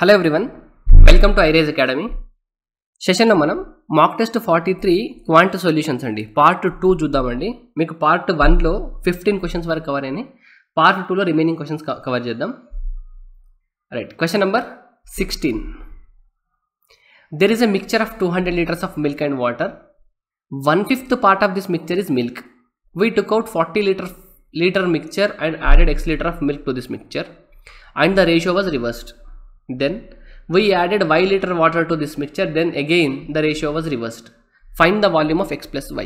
Hello everyone, welcome to ఐరేజ్ academy. సెషన్లో మనం mock test 43 quant solutions అండి పార్ట్ 2 చూద్దామండి. మీకు పార్ట్ 1లో 15 క్వశ్చన్స్ వరకు కవర్ అయినాయి. పార్ట్ 2లో రిమైనింగ్ క్వశ్చన్స్ కవర్ చేద్దాం. Right, question number 16. There is a mixture of 200 liters of milk and water. 1/5 part of this mixture is milk. We took out 40 liter mixture and added x liter of milk to this mixture, and the ratio was reversed. Then we added y liter water to this mixture, then again the ratio was reversed. Find the volume of x plus y.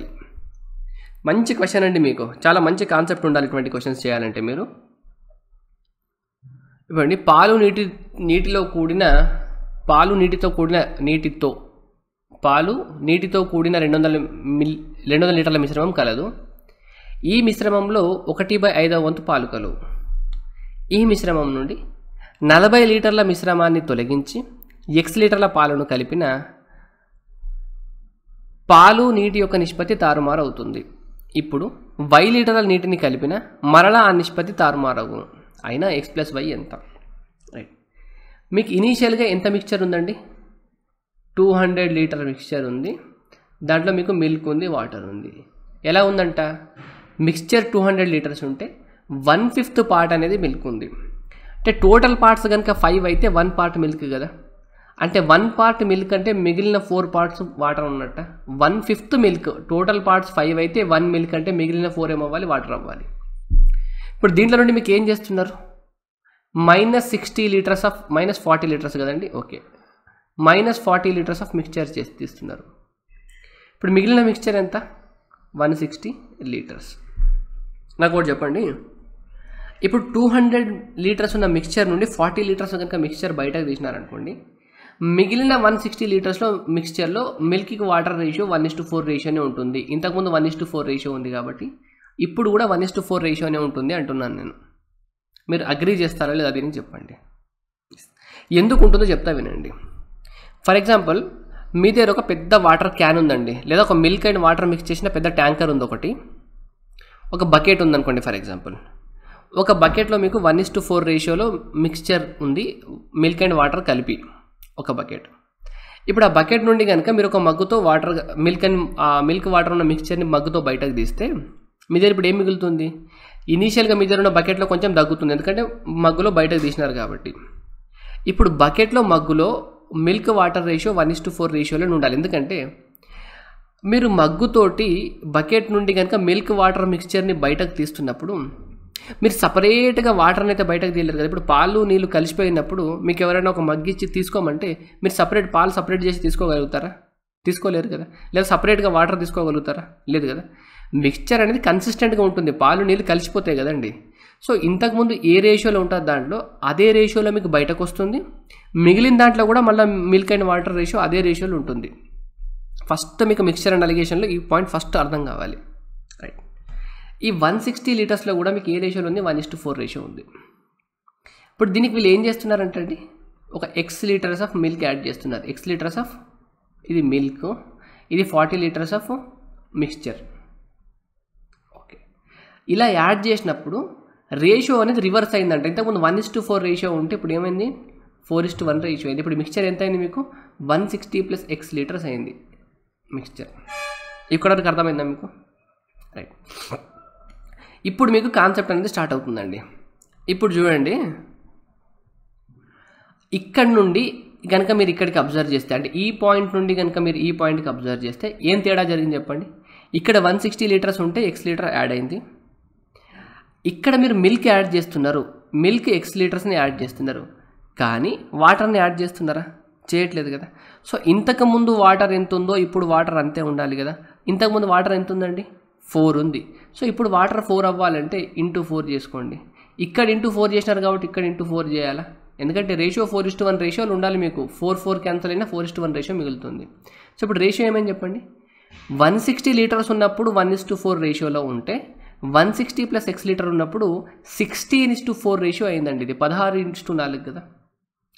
మంచి question అండి, మీకు చాలా మంచి concept ఉండాలి ఇటువంటి questions చేయాలంటే. మీరు ఇవ్వండి, నీటితో కూడిన 200 లీటర్ల మిశ్రమం కలదు. ఈ మిశ్రమంలో 1/5 వంతు పాలు కలవు. ఈ మిశ్రమం నుండి 40 లీటర్ల మిశ్రమాన్ని తొలగించి x లీటర్ల పాలను కలిపిన పాలు నీటి యొక్క నిష్పత్తి తారుమారు అవుతుంది. ఇప్పుడు y లీటర్ల నీటిని కలిపిన మరలా ఆ నిష్పత్తి తారుమారవు. అయినా x ప్లస్ y ఎంత? రైట్, మీకు ఇనీషియల్గా ఎంత మిక్చర్ ఉందండి? 200 లీటర్ మిక్చర్ ఉంది. దాంట్లో మీకు మిల్క్ ఉంది, వాటర్ ఉంది. ఎలా ఉందంట? మిక్చర్ 200 లీటర్స్ ఉంటే 1/5 పార్ట్ అనేది మిల్క్ ఉంది. అంటే టోటల్ పార్ట్స్ కనుక 5 అయితే 1 పార్ట్ మిల్క్ కదా. అంటే 1 పార్ట్ మిల్క్ అంటే మిగిలిన 4 పార్ట్స్ వాటర్ ఉన్నట్ట. 1/5 మిల్క్, టోటల్ పార్ట్స్ 5 అయితే 1 మిల్క్ అంటే మిగిలిన 4 ఏమవ్వాలి? వాటర్ అవ్వాలి. ఇప్పుడు దీంట్లో నుండి మీకు ఏం చేస్తున్నారు? -40 లీటర్స్ కదండి. ఓకే, -40 లీటర్స్ ఆఫ్ మిక్చర్ తీస్తున్నారు. ఇప్పుడు మిగిలిన మిక్చర్ ఎంత? 160 లీటర్స్. నాకు ఒకటి చెప్పండి, ఇప్పుడు 200 లీటర్స్ ఉన్న మిక్చర్ నుండి 40 లీటర్స్ కనుక మిక్చర్ బయటకు తీసినారనుకోండి, మిగిలిన 160 లీటర్స్లో మిక్చర్లో మిల్క్కి వాటర్ రేషియో 1:4 రేషియోనే ఉంటుంది. ఇంతకుముందు 1:4 రేషియో ఉంది కాబట్టి ఇప్పుడు కూడా 1:4 రేషియోనే ఉంటుంది అంటున్నాను నేను. మీరు అగ్రీ చేస్తారా లేదా అది చెప్పండి. ఎందుకు ఉంటుందో చెప్తా వినండి. ఫర్ ఎగ్జాంపుల్, మీ దగ్గర ఒక పెద్ద వాటర్ క్యాన్ ఉందండి, లేదా ఒక మిల్క్ అండ్ వాటర్ మిక్స్ చేసిన పెద్ద ట్యాంకర్ ఉంది. ఒక బకెట్ ఉందనుకోండి. ఫర్ ఎగ్జాంపుల్, ఒక బకెట్లో మీకు 1:4 రేషియోలో మిక్స్చర్ ఉంది, మిల్క్ అండ్ వాటర్ కలిపి ఒక బకెట్. ఇప్పుడు ఆ బకెట్ నుండి కనుక మీరు ఒక మగ్గుతో మిల్క్ వాటర్ ఉన్న మిక్స్చర్ని మగ్గుతో బయటకు తీస్తే మీ దగ్గర ఇప్పుడు ఏం మిగులుతుంది? ఇనీషియల్గా మీ దగ్గర ఉన్న బకెట్లో కొంచెం తగ్గుతుంది, ఎందుకంటే మగ్గులో బయటకు తీసినారు కాబట్టి. ఇప్పుడు బకెట్లో మగ్గులో మిల్క్ వాటర్ రేషియో 1:4 రేషియోలో ఉండాలి. ఎందుకంటే మీరు మగ్గుతోటి బకెట్ నుండి కనుక మిల్క్ వాటర్ మిక్స్చర్ని బయటకు తీస్తున్నప్పుడు మీరు సపరేట్గా వాటర్ని అయితే బయటకు తీయలేరు కదా. ఇప్పుడు పాలు నీళ్ళు కలిసిపోయినప్పుడు మీకు ఎవరైనా ఒక మగ్గు ఇచ్చి తీసుకోమంటే మీరు పాలు సపరేట్ చేసి తీసుకోగలుగుతారా? తీసుకోలేరు కదా. లేదా సపరేట్గా వాటర్ తీసుకోగలుగుతారా? లేదు కదా. మిక్స్చర్ అనేది కన్సిస్టెంట్గా ఉంటుంది, పాలు నీళ్ళు కలిసిపోతాయి కదండి. సో ఇంతకుముందు ఏ రేషియోలో ఉంటుంది దాంట్లో అదే రేషియోలో మీకు బయటకు వస్తుంది. మిగిలిన దాంట్లో కూడా మళ్ళీ మిల్క్ అండ్ వాటర్ రేషియో అదే రేషియోలో ఉంటుంది. ఫస్ట్ మీకు మిక్స్చర్ అండ్ అలిగేషన్లో ఈ పాయింట్ ఫస్ట్ అర్థం కావాలి. రైట్, ఈ 160 లీటర్స్లో కూడా మీకు ఏ రేషియోలో ఉంది? 1:4 రేషియో ఉంది. ఇప్పుడు దీనికి వీళ్ళు ఏం చేస్తున్నారంటే అండి, ఒక x litres of milk add చేస్తున్నారు. x లీటర్స్ ఆఫ్ ఇది మిల్క్, ఇది 40 లీటర్స్ ఆఫ్ మిక్స్చర్. ఓకే, ఇలా యాడ్ చేసినప్పుడు రేషియో అనేది రివర్స్ అయిందంట. ఇంతకుముందు 1:4 రేషియో ఉంటే ఇప్పుడు ఏమైంది? 4:1 రేషియో అయింది. ఇప్పుడు మిక్స్చర్ ఎంత అయింది మీకు? 160 + x లీటర్స్ అయింది మిక్స్చర్. ఇక్కడ అర్థమైందా మీకు? రైట్, ఇప్పుడు మీకు కాన్సెప్ట్ అనేది స్టార్ట్ అవుతుందండి. ఇప్పుడు చూడండి, ఇక్కడ నుండి కనుక మీరు ఇక్కడికి అబ్జర్వ్ చేస్తే, అంటే ఈ పాయింట్ నుండి కనుక మీరు ఈ పాయింట్కి అబ్జర్వ్ చేస్తే ఏం తేడా జరిగింది చెప్పండి. ఇక్కడ 160 లీటర్స్ ఉంటే x లీటర్ యాడ్ అయింది. ఇక్కడ మీరు మిల్క్ యాడ్ చేస్తున్నారు, మిల్క్ x లీటర్స్ని యాడ్ చేస్తున్నారు, కానీ వాటర్ని యాడ్ చేస్తున్నారా? చేయట్లేదు కదా. సో ఇంతకుముందు వాటర్ ఎంత ఉందో ఇప్పుడు వాటర్ అంతే ఉండాలి కదా. ఇంతకుముందు వాటర్ ఎంత ఉందండి? 4 ఉంది. సో ఇప్పుడు వాటర్ 4 అవ్వాలంటే *4 చేసుకోండి. ఇక్కడ *4 చేసినారు కాబట్టి ఇక్కడ *4 చేయాలా? ఎందుకంటే రేషియో 4:1 రేషియోలు ఉండాలి మీకు. 4 క్యాన్సల్ అయినా 4:1 రేషియో మిగులుతుంది. సో ఇప్పుడు రేషియో ఏమని చెప్పండి? 160 లీటర్స్ ఉన్నప్పుడు 1:4 రేషియోలో ఉంటే 160 + x లీటర్ ఉన్నప్పుడు 16:4 రేషియో అయిందండి. ఇది 16:4 కదా.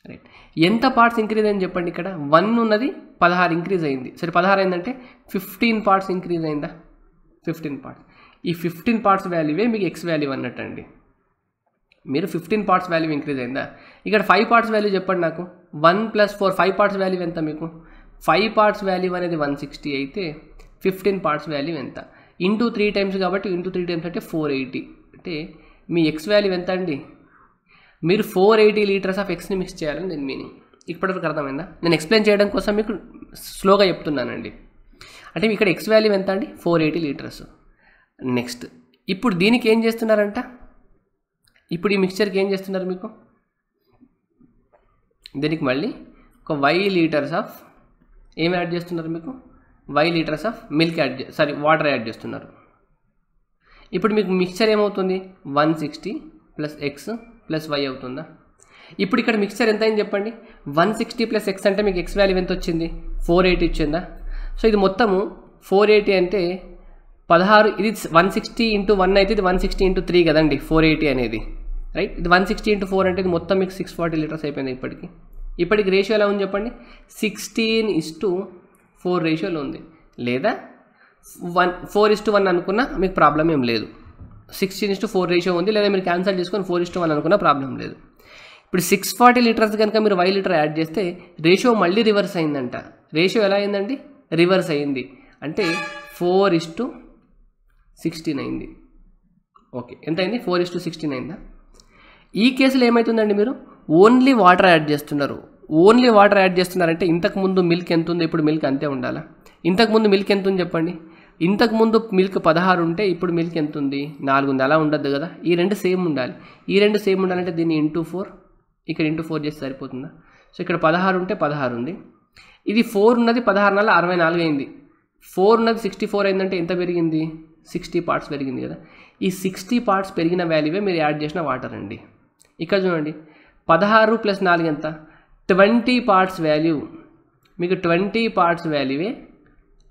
రైట్, ఎంత పార్ట్స్ ఇంక్రీజ్ అయింది చెప్పండి. ఇక్కడ 1 ఉన్నది 16 ఇంక్రీజ్ అయింది. సరే 16 అయిందంటే 15 పార్ట్స్ ఇంక్రీజ్ అయిందా? 15 పార్ట్స్. ఈ 15 పార్ట్స్ వాల్యూవే మీకు x వాల్యూ అన్నట్టు అండి. మీరు 15 పార్ట్స్ వాల్యూ ఇంక్రీజ్ అయిందా? ఇక్కడ 5 పార్ట్స్ వాల్యూ చెప్పండి నాకు. 1 + 4 5 పార్ట్స్ వాల్యూ ఎంత మీకు? 5 పార్ట్స్ వాల్యూ అనేది 160 అయితే 15 పార్ట్స్ వాల్యూ ఎంత? ఇంటూ 3 టైమ్స్ కాబట్టి ఇంటూ 3 టైమ్స్ అంటే 480. అంటే మీ ఎక్స్ వాల్యూ ఎంత అండి? మీరు 480 లీటర్స్ ఆఫ్ ఎక్స్ని మిక్స్ చేయాలని దీని మీనింగ్. ఇప్పటివరకు అర్థమైందా? నేను ఎక్స్ప్లెయిన్ చేయడం కోసం మీకు స్లోగా చెప్తున్నానండి. అంటే ఇక్కడ ఎక్స్ వాల్యూ ఎంత అండి? 480 లీటర్స్. నెక్స్ట్ ఇప్పుడు దీనికి ఏం చేస్తున్నారంట? ఇప్పుడు ఈ మిక్స్చర్కి ఏం చేస్తున్నారు మీకు? దీనికి మళ్ళీ ఒక y లీటర్స్ ఆఫ్ ఏం యాడ్ చేస్తున్నారు మీకు? y litres of milk water add చేస్తున్నారు. ఇప్పుడు మీకు మిక్స్చర్ ఏమవుతుంది? 160 + x + y అవుతుందా? ఇప్పుడు ఇక్కడ మిక్స్చర్ ఎంత అయింది చెప్పండి? 160 + x అంటే మీకు ఎక్స్ వాల్యూ ఎంత వచ్చింది? 480 ఇచ్చిందా? సో ఇది మొత్తము 480 అంటే 16. ఇది 160 × 1 అయితే ఇది 160 × 3 కదండి 480 అనేది, రైట్? ఇది 160 × 4 అంటే ఇది మొత్తం మీకు 640 లీటర్స్ అయిపోయింది. ఇప్పటికి రేషియో ఎలా ఉంది చెప్పండి? 16:4 రేషియోలో ఉంది. లేదా 4:1 అనుకున్నా మీకు ప్రాబ్లం ఏం లేదు. 16:4 రేషియో ఉంది. లేదా మీరు క్యాన్సిల్ చేసుకొని 4:1 అనుకున్నా ప్రాబ్లం లేదు. ఇప్పుడు 640 లీటర్స్ కనుక మీరు y లీటర్ యాడ్ చేస్తే రేషియో మళ్ళీ రివర్స్ అయిందంట. రేషియో ఎలా అయిందండి? రివర్స్ అయింది. అంటే 4:16 అయింది. ఓకే, ఎంత అయింది? 4:16 అయిందా? ఈ కేసులో ఏమవుతుందండి? మీరు ఓన్లీ వాటర్ యాడ్ చేస్తున్నారు. ఓన్లీ వాటర్ యాడ్ చేస్తున్నారంటే ఇంతకుముందు మిల్క్ ఎంత ఉంది, ఇప్పుడు మిల్క్ అంతే ఉండాలా? ఇంతకుముందు మిల్క్ ఎంత ఉంది చెప్పండి? ఇంతకుముందు మిల్క్ 16 ఉంటే ఇప్పుడు మిల్క్ ఎంత ఉంది? 4 ఉంది. అలా ఉండద్దు కదా, ఈ రెండు సేమ్ ఉండాలి. ఈ రెండు సేమ్ ఉండాలంటే దీన్ని × 4, ఇక్కడ × 4 చేస్తే సరిపోతుందా? సో ఇక్కడ 16 ఉంటే 16 ఉంది. ఇది 4 ఉన్నది 16 × 64 అయింది. 4 ఉన్నది 64 అయిందంటే ఎంత పెరిగింది? 60 పార్ట్స్ పెరిగింది కదా. ఈ 60 పార్ట్స్ పెరిగిన వాల్యూవే మీరు యాడ్ చేసిన వాటర్ అండి. ఇక్కడ చూడండి, 16 + 4 ఎంత? 20 పార్ట్స్ వాల్యూ. మీకు 20 పార్ట్స్ వాల్యూవే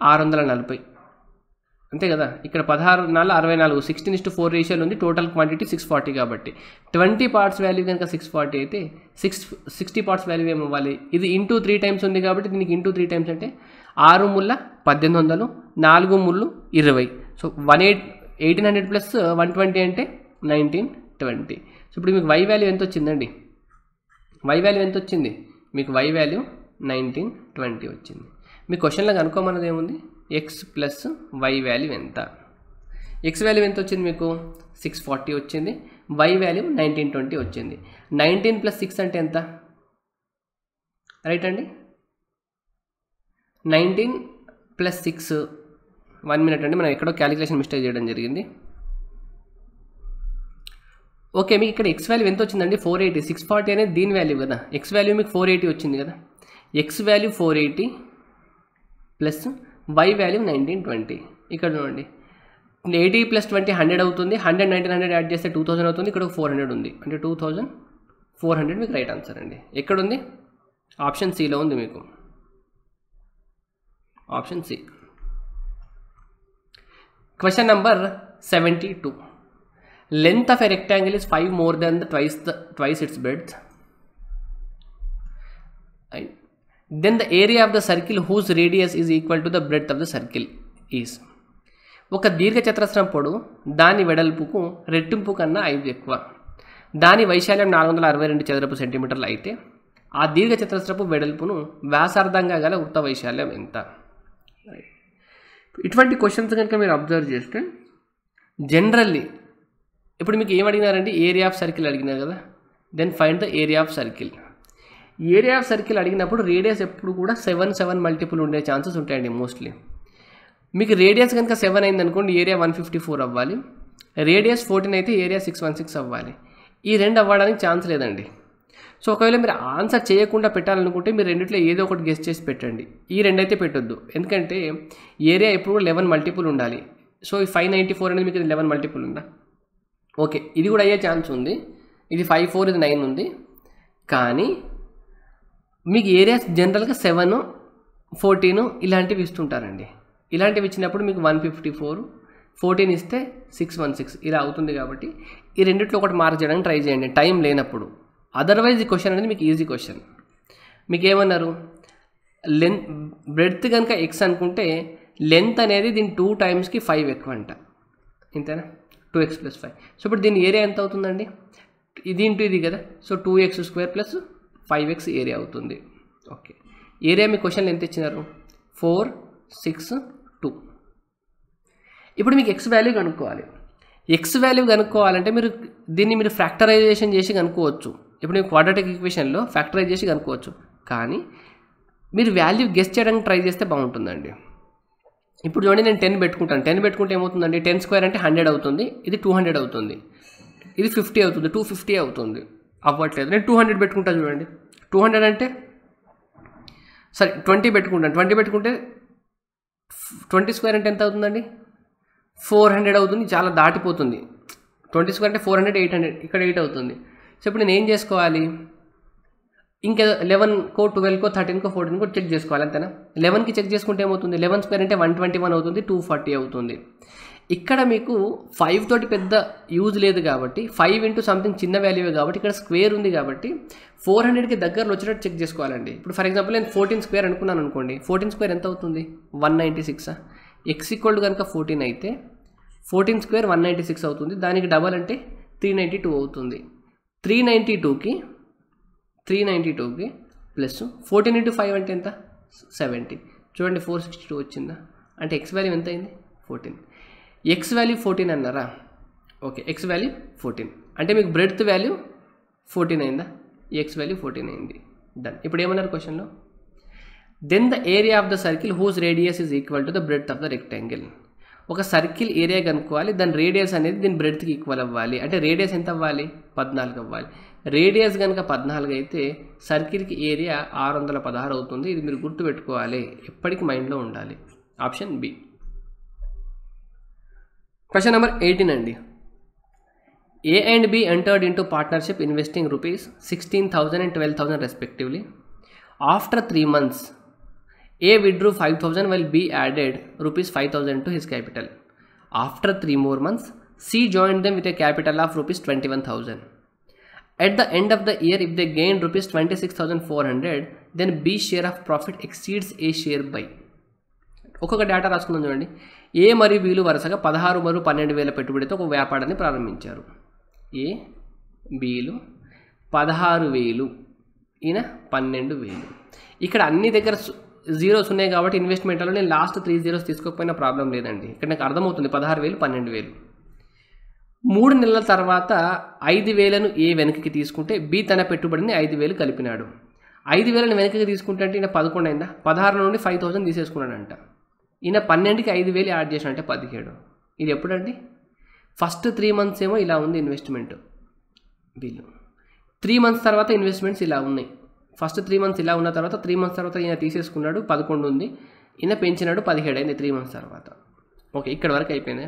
640, అంతే కదా. ఇక్కడ 16 × 64 16:4 రేషియోలో ఉంది. టోటల్ క్వాంటిటీ 640 కాబట్టి 20 పార్ట్స్ వాల్యూ కనుక 640 అయితే 60 పార్ట్స్ వాల్యూ ఏమవ్వాలి? ఇది ఇంటూ 3 టైమ్స్ ఉంది కాబట్టి దీనికి ఇంటూ 3 టైమ్స్ అంటే 6 × 1800, 4 × 20. సో 1800 + 120 అంటే 1920. సో ఇప్పుడు మీకు y వాల్యూ ఎంత వచ్చిందండి? y వాల్యూ ఎంత వచ్చింది? మీకు y వాల్యూ 1920 వచ్చింది. మీ క్వశ్చన్లో కనుక్కోమన్నది ఏముంది? x + y వాల్యూ ఎంత? x వాల్యూ ఎంత వచ్చింది మీకు? 640 వచ్చింది. y వాల్యూ 1920 వచ్చింది. 19 + 6 అంటే ఎంత? రైట్ అండి, 19 + 6. 1 మినిట్ అండి, మనం ఎక్కడో క్యాలిక్యులేషన్ మిస్టేక్ చేయడం జరిగింది. ఓకే, మీకు ఇక్కడ ఎక్స్ వాల్యూ ఎంత వచ్చిందండి? 480. 640 అనేది దీని వాల్యూ కదా. ఎక్స్ వాల్యూ మీకు 480 వచ్చింది కదా. X value 480 plus y value 1920. ఇక్కడ చూడండి, 80 + 20 100 అవుతుంది. 100 1900 యాడ్ చేస్తే 2000 అవుతుంది. ఇక్కడ 400 ఉంది, అంటే 2400 మీకు రైట్ ఆన్సర్ అండి. ఎక్కడుంది? ఆప్షన్ సిలో ఉంది మీకు. Option C. Question number 72. Length of a rectangle is 5 more than twice its breadth. Then the area of the circle whose radius is equal to the breadth of the circle is. ఒక దీర్ఘచతురస్రం పొడవు దాని వెడల్పుకు రెట్టింపు కన్నా 5 ఎక్కువ. దాని వైశాల్యం 462 చదరపు సెంటీమీటర్లు అయితే ఆ దీర్ఘచతురస్రపు వెడల్పును వ్యాసార్థంగా గల వృత్త వైశాల్యం ఎంత? ఇటువంటి క్వశ్చన్స్ కనుక మీరు అబ్జర్వ్ చేస్తే జనరల్లీ ఇప్పుడు మీకు ఏం అడిగినారండి? ఏరియా ఆఫ్ సర్కిల్ అడిగినారు కదా. Then find the area of circle. Area of circle అడిగినప్పుడు రేడియస్ ఎప్పుడు కూడా 7 మల్టిపుల్ ఉండే ఛాన్సెస్ ఉంటాయండి మోస్ట్లీ. మీకు రేడియస్ కనుక 7 అయింది అనుకోండి, ఏరియా 154 అవ్వాలి. రేడియస్ 14 అయితే ఏరియా 616 అవ్వాలి. ఈ రెండు అవ్వడానికి ఛాన్స్ లేదండి. సో ఒకవేళ మీరు ఆన్సర్ చేయకుండా పెట్టాలనుకుంటే మీరు రెండిట్లో ఏదో ఒకటి గెస్ చేసి పెట్టండి. ఈ రెండైతే పెట్టొద్దు, ఎందుకంటే ఏరియా ఎప్పుడు 11 మల్టిపుల్ ఉండాలి. సో ఈ 594 అనేది మీకు 11 మల్టిపుల్ ఉందా? ఓకే, ఇది కూడా అయ్యే ఛాన్స్ ఉంది. ఇది 54, ఇది 9 ఉంది. కానీ మీకు ఏరియాస్ జనరల్గా 7, 14 ఇలాంటివి ఇస్తుంటారండి. ఇలాంటివి ఇచ్చినప్పుడు మీకు 154, 14 ఇస్తే 616 ఇలా అవుతుంది. కాబట్టి ఈ రెండిట్లో ఒకటి మార్క్ చేయడానికి ట్రై చేయండి టైం లేనప్పుడు. అదర్వైజ్ ఈ క్వశ్చన్ అనేది మీకు ఈజీ క్వశ్చన్. మీకు ఏమన్నారు? లెంత్ బ్రెడ్త్ కనుక x అనుకుంటే లెంత్ అనేది దీని 2 టైమ్స్కి 5 ఎక్కువ అంట, ఇంతేనా? 2x + 5. సో ఇప్పుడు దీని ఏరియా ఎంత అవుతుందండి? ఇది ఇంటూ ఇది కదా, so 2x² plus 5x area అవుతుంది. ఓకే, ఏరియా మీ క్వశ్చన్లో ఎంత ఇచ్చినారు? 4, 6, 2. ఇప్పుడు మీకు ఎక్స్ వాల్యూ కనుక్కోవాలి. ఎక్స్ వాల్యూ కనుక్కోవాలంటే దీన్ని మీరు ఫ్యాక్టరైజేషన్ చేసి కనుక్కోవచ్చు. ఇప్పుడు మీరు క్వాడ్రాటిక్ ఈక్వేషన్లో ఫ్యాక్టరైజ్ చేసి కనుక్కోవచ్చు, కానీ మీరు వాల్యూ గెస్ చేయడానికి ట్రై చేస్తే బాగుంటుందండి. ఇప్పుడు చూడండి, నేను 10 పెట్టుకుంటాను. 10 పెట్టుకుంటే ఏమవుతుందండి? 10² అంటే 100 అవుతుంది, ఇది 200 అవుతుంది, ఇది 50 అవుతుంది, 250 అవుతుంది. అవ్వట్లేదు. నేను 200 పెట్టుకుంటాను. చూడండి, 200 అంటే సరే 20 పెట్టుకుంటాను. 20 పెట్టుకుంటే 20² అంటే ఎంత అవుతుందండి? 400 అవుతుంది. చాలా దాటిపోతుంది. 20² అంటే 400, 800, ఇక్కడ 8 అవుతుంది. సో ఇప్పుడు నేను ఏం చేసుకోవాలి? ఇంకా 11కో 12కో 13కో 14కో చెక్ చేసుకోవాలి, అంతేనా? 11కి చెక్ చేసుకుంటే ఏమవుతుంది? 11² అంటే 121 అవుతుంది, 240 అవుతుంది. ఇక్కడ మీకు 5 తోటి పెద్ద యూజ్ లేదు కాబట్టి, 5 ఇంటూ సంథింగ్ చిన్న వాల్యూ కాబట్టి, ఇక్కడ స్క్వేర్ ఉంది కాబట్టి 400కి దగ్గరలో వచ్చేటట్టు చెక్ చేసుకోవాలండి. ఇప్పుడు ఫర్ ఎగ్జాంపుల్ నేను 14² అనుకున్నాను అనుకోండి. 14² ఎంత అవుతుంది? 196. x ఈక్వల్ కనుక 14 అయితే 14² 196 అవుతుంది. దానికి డబల్ అంటే 392 అవుతుంది. 392కి ప్లస్ 14 ఇంటూ 5 అంటే ఎంత? 70. చూడండి, 462 వచ్చిందా? అంటే ఎక్స్ వాల్యూ ఎంత అయింది? 14. ఎక్స్ వాల్యూ 14 అన్నారా? ఓకే, ఎక్స్ వాల్యూ 14 అంటే మీకు బ్రెడ్త్ వాల్యూ 14 అయిందా? ఎక్స్ వాల్యూ 14 అయింది. డన్. ఇప్పుడు ఏమన్నారు క్వశ్చన్లో? Then the area of the circle whose radius is equal to the breadth of the rectangle. ఒక సర్కిల్ ఏరియా కనుక్కోవాలి, దాని రేడియస్ అనేది దీని బ్రెడ్త్కి ఈక్వల్ అవ్వాలి. అంటే రేడియస్ ఎంత అవ్వాలి? 14 అవ్వాలి. రేడియస్ కనుక 14 అయితే సర్కిల్కి ఏరియా 616 అవుతుంది. ఇది మీరు గుర్తుపెట్టుకోవాలి, ఎప్పటికీ మైండ్లో ఉండాలి. Option B. క్వశ్చన్ నెంబర్ 18 అండి. A and B entered into partnership investing ₹16,000 and ₹12,000 respectively. After 3 months, A withdrew 5,000 while B added ₹5,000 to his capital. After 3 more months, C joined them with a capital of ₹21,000. At the end of the year, if they gained ₹26,400, then B's share of profit exceeds A share by. ఒక్కొక్క data రాసుకుందాం చూడండి. ఏ మరియు బీలు వరుసగా 16 మరియు 12,000 పెట్టుబడితో ఒక వ్యాపారాన్ని ప్రారంభించారు. ఏ బీలు 16,000, ఈయన 12,000. ఇక్కడ అన్ని దగ్గర జీరోస్ ఉన్నాయి కాబట్టి ఇన్వెస్ట్మెంట్లో నేను లాస్ట్ 3 zeros తీసుకోకపోయినా ప్రాబ్లం లేదండి. ఇక్కడ నాకు అర్థమవుతుంది 16,000, 12,000. 3 నెలల తర్వాత 5,000ను ఏ వెనక్కి తీసుకుంటే బి తన పెట్టుబడిని 5,000 కలిపినాడు. 5,000ని వెనక్కి తీసుకుంటే ఈయన 11 అయిందా? 16 నుండి 5,000 తీసేసుకున్నాడంట. ఈయన 12కి 5,000 యాడ్ చేసిన అంటే 17. ఇది ఎప్పుడండి? ఫస్ట్ 3 months ఏమో ఇలా ఉంది ఇన్వెస్ట్మెంట్ వీళ్ళు. 3 months తర్వాత ఇన్వెస్ట్మెంట్స్ ఇలా ఉన్నాయి. ఫస్ట్ 3 months ఇలా ఉన్న తర్వాత 3 months తర్వాత ఈయన తీసేసుకున్నాడు, 11 ఉంది. ఈయన పెంచినాడు, 17 అయింది 3 months తర్వాత. ఓకే, ఇక్కడ వరకు అయిపోయింది.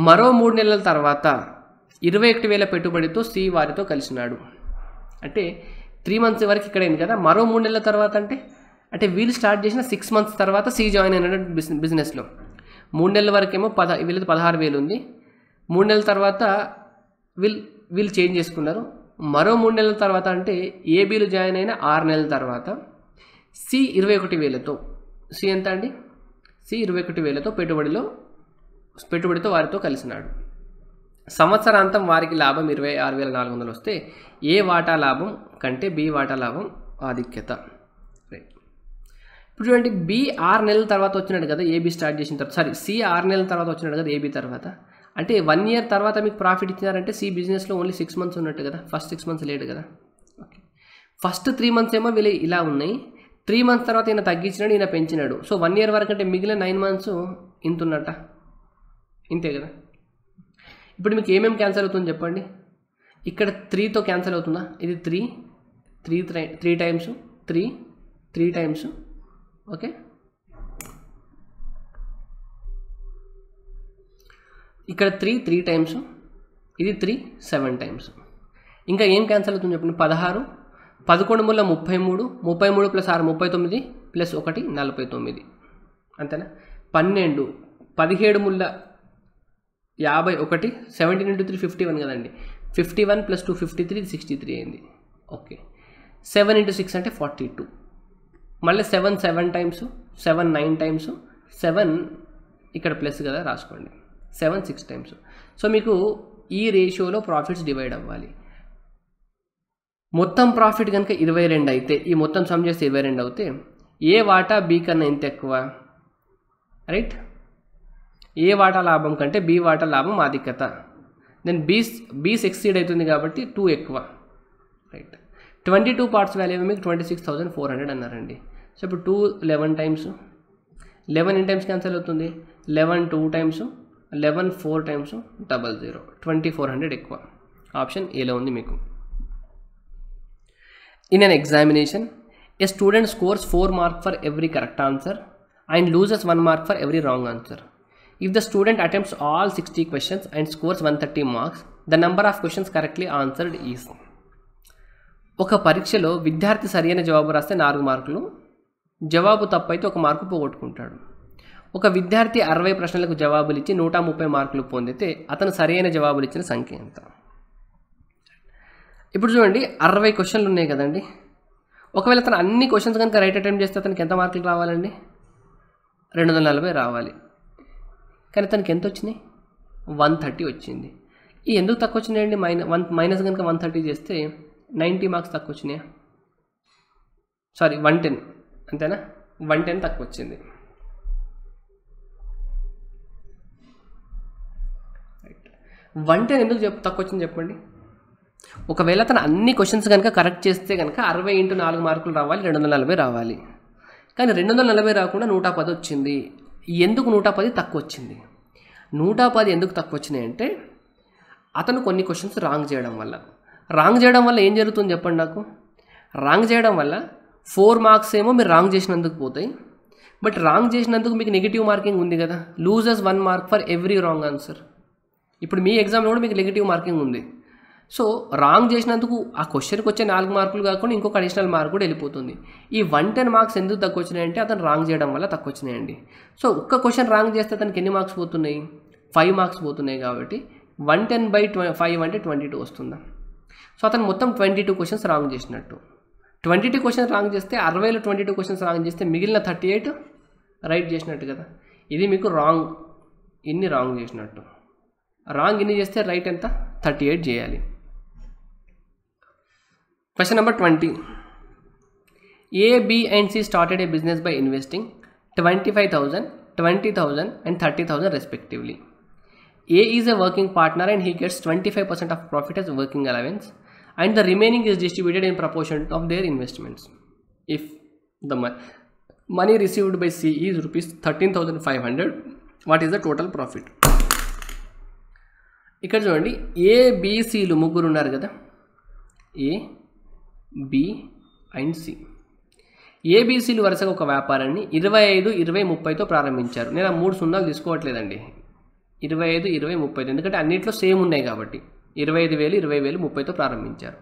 మరో 3 నెలల తర్వాత 21,000 పెట్టుబడితో సి వారితో కలిసినాడు. అంటే 3 months వరకు ఇక్కడ అయింది కదా. మరో 3 నెలల తర్వాత అంటే వీళ్ళు స్టార్ట్ చేసిన 6 months తర్వాత సి జాయిన్ అయినాడు బిజినెస్లో. 3 నెలల వరకేమో వీళ్ళది 16,000 ఉంది. 3 నెలల తర్వాత వీళ్ళు చేంజ్ చేసుకున్నారు. మరో 3 నెలల తర్వాత అంటే ఏబీలు జాయిన్ అయిన 6 నెలల తర్వాత సి 21,000తో, సి ఎంత అండి? సి 21,000తో పెట్టుబడితో వారితో కలిసినాడు. సంవత్సరాంతం వారికి లాభం 26,400 వస్తే ఏ వాటా లాభం కంటే బి వాటా లాభం ఆధిక్యత. రైట్. ఇప్పుడు చూడండి, బి 6 నెలల తర్వాత వచ్చినాడు కదా ఏబీ స్టార్ట్ చేసిన తర్వాత, సారీ సి 6 నెలల తర్వాత వచ్చినాడు కదా ఏబీ తర్వాత. అంటే 1 year తర్వాత మీకు ప్రాఫిట్ ఇచ్చినారంటే సి బిజినెస్లో ఓన్లీ 6 months ఉన్నట్టు కదా, ఫస్ట్ 6 months లేడు కదా. ఓకే, ఫస్ట్ 3 months ఏమో వీళ్ళు ఇలా ఉన్నాయి. 3 months తర్వాత ఈయన తగ్గించినాడు, ఈయన పెంచినాడు. సో 1 year వరకు అంటే మిగిలిన 9 months ఇంత ఉన్నట్ట, ఇంతే కదా. ఇప్పుడు మీకు ఏమేమి క్యాన్సిల్ అవుతుంది చెప్పండి. ఇక్కడ 3తో క్యాన్సిల్ అవుతుందా? ఇది 3 times 3 times. ఓకే, ఇక్కడ 3 times, ఇది 7 times. ఇంకా ఏం క్యాన్సిల్ అవుతుంది చెప్పండి. 16, 11 ముళ్ళ 33, 33 + 6 39 + 1 49, అంతేనా. 12, 17 ముళ్ళ 51, 17 × 3 51 కదండి. 51 + 2 53, 63 అయింది. ఓకే, 7 × 6 అంటే 42. మళ్ళీ 7 times, 7 9 times, 7 ఇక్కడ ప్లస్ కదా రాసుకోండి, 7 6 times. సో మీకు ఈ రేషియోలో ప్రాఫిట్స్ డివైడ్ అవ్వాలి. మొత్తం ప్రాఫిట్ కనుక 22 అయితే, ఈ మొత్తం సమ్ చేస్తే 22 అవుతే ఏ వాటా బి కన్నా ఎంత ఎక్కువ, రైట్? ఏ వాటా లాభం కంటే బి వాటా లాభం ఆధిక్యత. దెన్ బి ఎక్సీడ్ అవుతుంది కాబట్టి 2 ఎక్కువ, రైట్? 22 పార్ట్స్ వాల్యూ మీకు 26,400 అన్నారండి. సో ఇప్పుడు 2 11 టైమ్స్, 11 ఎన్ని టైమ్స్ క్యాన్సల్ అవుతుంది? 11 2 టైమ్స్, 11 4 టైమ్స్ 00, 2400 ఎక్కువ. ఆప్షన్ ఏలో ఉంది మీకు. In an examination, a student scores 4 marks for every correct answer and loses 1 mark for every wrong answer. If the student attempts all 60 questions and scores 130 marks, the number of questions correctly answered is. ఒక పరీక్షలో విద్యార్థి సరైన జవాబు రాస్తే 4 మార్కులు, జవాబు తప్పైతే 1 mark పోగొట్టుకుంటాడు. ఒక విద్యార్థి 60 ప్రశ్నలకు జవాబులు ఇచ్చి 130 మార్కులు పొందితే అతను సరైన జవాబులు ఇచ్చిన సంఖ్య ఎంత? ఇప్పుడు చూడండి, 60 క్వశ్చన్లు ఉన్నాయి కదండి. ఒకవేళ అతను అన్ని క్వశ్చన్స్ కనుక రైట్ అటెంప్ట్ చేస్తే అతనికి ఎంత మార్కులు రావాలండి? 240 రావాలి. కానీ అతనికి ఎంత వచ్చినాయి? 130 వచ్చింది. ఈ ఎందుకు తక్కువ వచ్చినాయండి? మైనస్ కనుక 130 చేస్తే 90 మార్క్స్ తక్కువ వచ్చినాయా? సారీ, 110, అంతేనా? 110 తక్కువ వచ్చింది. 110 ఎందుకు తక్కువ వచ్చింది చెప్పండి. ఒకవేళ తను అన్ని క్వశ్చన్స్ కనుక కరెక్ట్ చేస్తే కనుక 60 × 4 మార్కులు రావాలి, 240 రావాలి. కానీ 240 రాకుండా 110 వచ్చింది. ఎందుకు 110 తక్కువ వచ్చింది? 110 ఎందుకు తక్కువ వచ్చినాయి అంటే అతను కొన్ని క్వశ్చన్స్ రాంగ్ చేయడం వల్ల. రాంగ్ చేయడం వల్ల ఏం జరుగుతుంది చెప్పండి నాకు? రాంగ్ చేయడం వల్ల 4 మార్క్స్ ఏమో మీరు రాంగ్ చేసినందుకు పోతాయి. బట్ రాంగ్ చేసినందుకు మీకు నెగిటివ్ మార్కింగ్ ఉంది కదా, loses 1 mark for every wrong answer. ఇప్పుడు మీ ఎగ్జామ్లో కూడా మీకు నెగిటివ్ మార్కింగ్ ఉంది. సో రాంగ్ చేసినందుకు ఆ క్వశ్చన్కి వచ్చే 4 మార్కులు కాకుండా ఇంకొక అడిషనల్ మార్క్ కూడా వెళ్ళిపోతుంది. ఈ 110 మార్క్స్ ఎందుకు తక్కువ వచ్చినాయంటే అతను రాంగ్ చేయడం వల్ల తక్కువ వచ్చినాయండి. సో ఒక్క క్వశ్చన్ రాంగ్ చేస్తే అతనికి ఎన్ని మార్క్స్ పోతున్నాయి? 5 మార్క్స్ పోతున్నాయి. కాబట్టి 110/5 అంటే 22 వస్తుందా? సో అతను మొత్తం 22 క్వశ్చన్స్ రాంగ్ చేసినట్టు. 22 క్వశ్చన్స్ రాంగ్ చేస్తే 60లో 22 క్వశ్చన్స్ రాంగ్ చేస్తే మిగిలిన 38 రైట్ చేసినట్టు కదా. ఇది మీకు రాంగ్, ఇన్ని రాంగ్ చేసినట్టు. రాంగ్ ఇన్ని చేస్తే రైట్ ఎంత? 38 చేయాలి. Question number 20. A, B and C started a business by investing 25,000, 20,000 and 30,000 respectively. A is a working partner and he gets 25% of profit as working allowance and the remaining is distributed in proportion of their investments. If the money received by C is rupees 13,500, what is the total profit? ఇక్కడ చూడండి, A, B, Cలు ముగ్గురు ఉన్నారు కదా. A, B and C. ఏబిసిలు వరుసగా ఒక వ్యాపారాన్ని 25, 20, 30తో ప్రారంభించారు. నేను ఆ 3 సున్నాలు తీసుకోవట్లేదండి. 25, 20, 30 ఎందుకంటే అన్నింటిలో సేమ్ ఉన్నాయి కాబట్టి 25,000, 20,000, 30తో ప్రారంభించారు.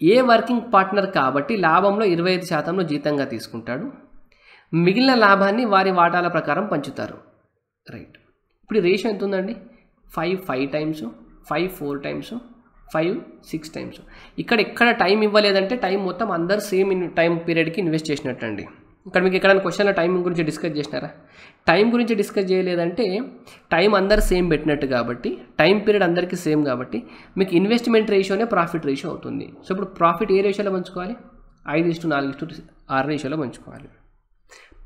ఏ వర్కింగ్ పార్ట్నర్ కాబట్టి లాభంలో 25% జీతంగా తీసుకుంటాడు. మిగిలిన లాభాన్ని వారి వాటాల ప్రకారం పంచుతారు. రైట్. ఇప్పుడు రేషియో ఎంత ఉందండి? 5 టైమ్స్, 5 4 టైమ్స్, 5 6 టైమ్స్. ఇక్కడ టైం ఇవ్వలేదంటే టైం మొత్తం అందరు సేమ్ టైం పీరియడ్కి ఇన్వెస్ట్ చేసినట్టు అండి. ఇక్కడ మీకు ఎక్కడైనా క్వశ్చన్లో టైం గురించి డిస్కస్ చేసినారా? టైం గురించి డిస్కస్ చేయలేదంటే టైం అందరు సేమ్ పెట్టినట్టు కాబట్టి, టైం పీరియడ్ అందరికీ సేమ్ కాబట్టి మీకు ఇన్వెస్ట్మెంట్ రేషియోనే ప్రాఫిట్ రేషియో అవుతుంది. సో ఇప్పుడు ప్రాఫిట్ ఏ రేషియోలో పంచుకోవాలి? 5:4:6 రేషియోలో పంచుకోవాలి.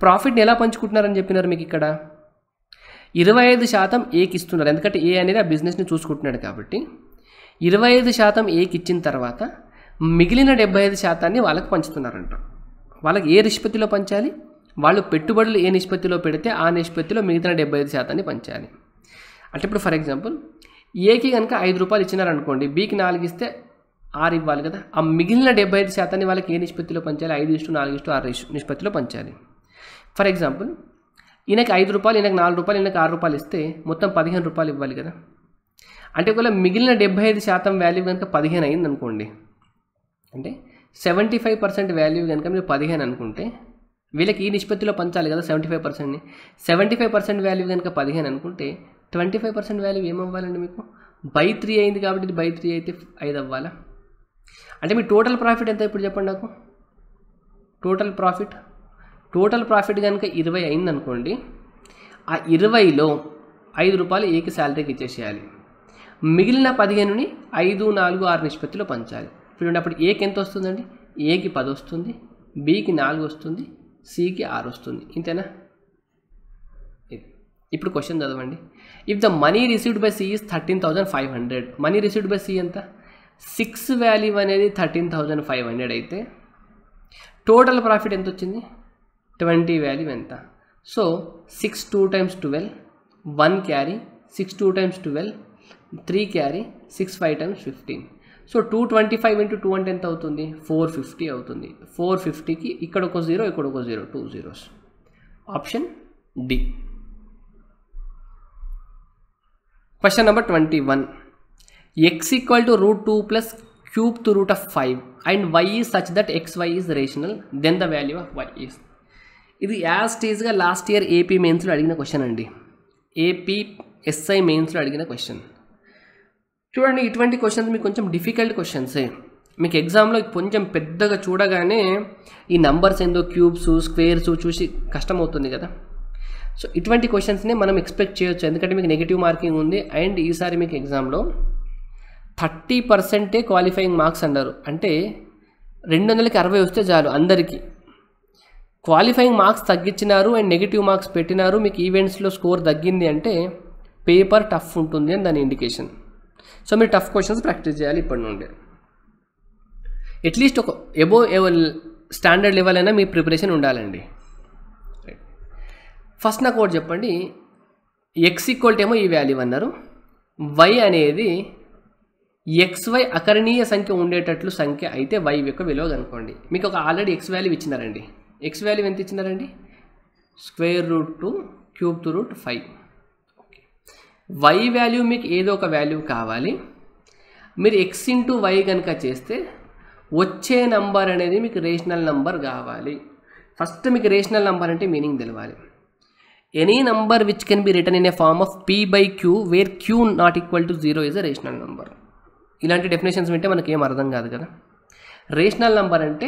ప్రాఫిట్ని ఎలా పంచుకుంటున్నారని చెప్పినారు మీకు ఇక్కడ? 25% ఏకి ఇస్తున్నారు, ఎందుకంటే ఏ అనేది ఆ బిజినెస్ని చూసుకుంటున్నాడు కాబట్టి 25% ఏకి ఇచ్చిన తర్వాత మిగిలిన 75% వాళ్ళకి పంచుతున్నారంట. వాళ్ళకి ఏ నిష్పత్తిలో పంచాలి? వాళ్ళు పెట్టుబడులు ఏ నిష్పత్తిలో పెడితే ఆ నిష్పత్తిలో మిగిలిన 75% పంచాలి. అంటే ఇప్పుడు ఫర్ ఎగ్జాంపుల్ ఏకి కనుక 5 రూపాయలు ఇచ్చినారనుకోండి, బీకి 4 ఇస్తే 6 ఇవ్వాలి కదా. ఆ మిగిలిన 75% వాళ్ళకి ఏ నిష్పత్తిలో పంచాలి? 5:4:6 నిష్పత్తిలో పంచాలి. ఫర్ ఎగ్జాంపుల్ ఈయనకి 5 రూపాయలు, ఈయనకి 4 రూపాయలు, ఈయనకి 6 రూపాయలు ఇస్తే మొత్తం 15 రూపాయలు ఇవ్వాలి కదా. అంటే ఒకవేళ మిగిలిన 75% వాల్యూ కనుక 15 అయింది అనుకోండి, అంటే 75% వాల్యూ కనుక మీరు 15 అనుకుంటే వీళ్ళకి ఈ నిష్పత్తిలో పంచాలి కదా 75%ని. 75% వాల్యూ కనుక 15 అనుకుంటే 25% వాల్యూ ఏమవ్వాలండి మీకు? /3 అయింది కాబట్టి ఇది /3 అయితే 5 అవ్వాలా? అంటే మీ టోటల్ ప్రాఫిట్ ఎంత ఇప్పుడు చెప్పండి నాకు? టోటల్ ప్రాఫిట్ కనుక 20 అయింది అనుకోండి, ఆ 20లో 5 రూపాయలు ఏకి శాలరీకి ఇచ్చేసేయాలి. మిగిలిన 15ని 5, 4, 6 నిష్పత్తిలో పంచాలి. చూడండి అప్పుడు ఏకి ఎంత వస్తుందండి? ఏకి 10 వస్తుంది, బికి 4 వస్తుంది, సికి 6 వస్తుంది. ఇంతేనా? ఇప్పుడు క్వశ్చన్ చదవండి. If the money received by C is 13,500, money received by C ఎంత? 6 వాల్యూ అనేది 13,500 అయితే టోటల్ ప్రాఫిట్ ఎంత వచ్చింది? 20 వాల్యూ ఎంత? So 6 2 times 12, 1 carry, 6 2 times 12, 3 carry, 6 5 times 15. So 225 into 2 అంటే ఎంత అవుతుంది? 450 అవుతుంది. 450కి ఇక్కడ ఒక 0, ఇక్కడ ఒక 0, 2 zeros. Option D. Question number 21. x equal to √2 plus cube to root of 5 and y is such that xy is rational, then the value of y is. ఇది as స్టేజ్గా last year AP మెయిన్స్లో అడిగిన question అండి. AP SI మెయిన్స్లో అడిగిన question. చూడండి ఇటువంటి questions మీకు కొంచెం డిఫికల్ట్ క్వశ్చన్సే. మీకు ఎగ్జామ్లో కొంచెం పెద్దగా చూడగానే ఈ నంబర్స్ ఏందో క్యూబ్స్ స్క్వేర్స్ చూసి కష్టమవుతుంది కదా. సో ఇటువంటి క్వశ్చన్స్ని మనం ఎక్స్పెక్ట్ చేయొచ్చు, ఎందుకంటే మీకు నెగిటివ్ మార్కింగ్ ఉంది. అండ్ ఈసారి మీకు ఎగ్జామ్లో 30% క్వాలిఫైయింగ్ మార్క్స్ అన్నారు. అంటే 200కి 60 వస్తే చాలు అందరికీ. క్వాలిఫైయింగ్ మార్క్స్ తగ్గించినారు అండ్ నెగిటివ్ మార్క్స్ పెట్టినారు, మీకు ఈవెంట్స్లో స్కోర్ తగ్గింది అంటే పేపర్ టఫ్ ఉంటుంది అని దాని ఇండికేషన్. సో మీరు టఫ్ క్వశ్చన్స్ ప్రాక్టీస్ చేయాలి ఇప్పటి నుండి. అట్లీస్ట్ ఒక ఎబోవ్ స్టాండర్డ్ లెవెల్ అయినా మీ ప్రిపరేషన్ ఉండాలండి. ఫస్ట్ నాకు ఒకటి చెప్పండి, ఎక్స్ ఈక్వల్ టు ఏమో ఈ వాల్యూ అన్నారు, వై అనేది XY అకరణీయ సంఖ్య ఉండేటట్లు సంఖ్య అయితే y యొక్క విలువ కనుక్కోండి. మీకు ఒక ఆల్రెడీ x వాల్యూ ఇచ్చినారండి. x వాల్యూ ఎంత ఇచ్చినారండి? √2 cube to root 5. Okay, y value మీకు ఏదో ఒక వాల్యూ కావాలి. మీరు x ఇంటూ y కనుక చేస్తే వచ్చే నంబర్ అనేది మీకు రేషనల్ నంబర్ కావాలి. ఫస్ట్ మీకు రేషనల్ నంబర్ అంటే మీనింగ్ తెలవాలి. Any number which can be return in a form of p/q where q not equal to 0 is a rational number. ఇలాంటి డెఫినేషన్స్ వింటే మనకి ఏం అర్థం కాదు కదా. రేషనల్ నంబర్ అంటే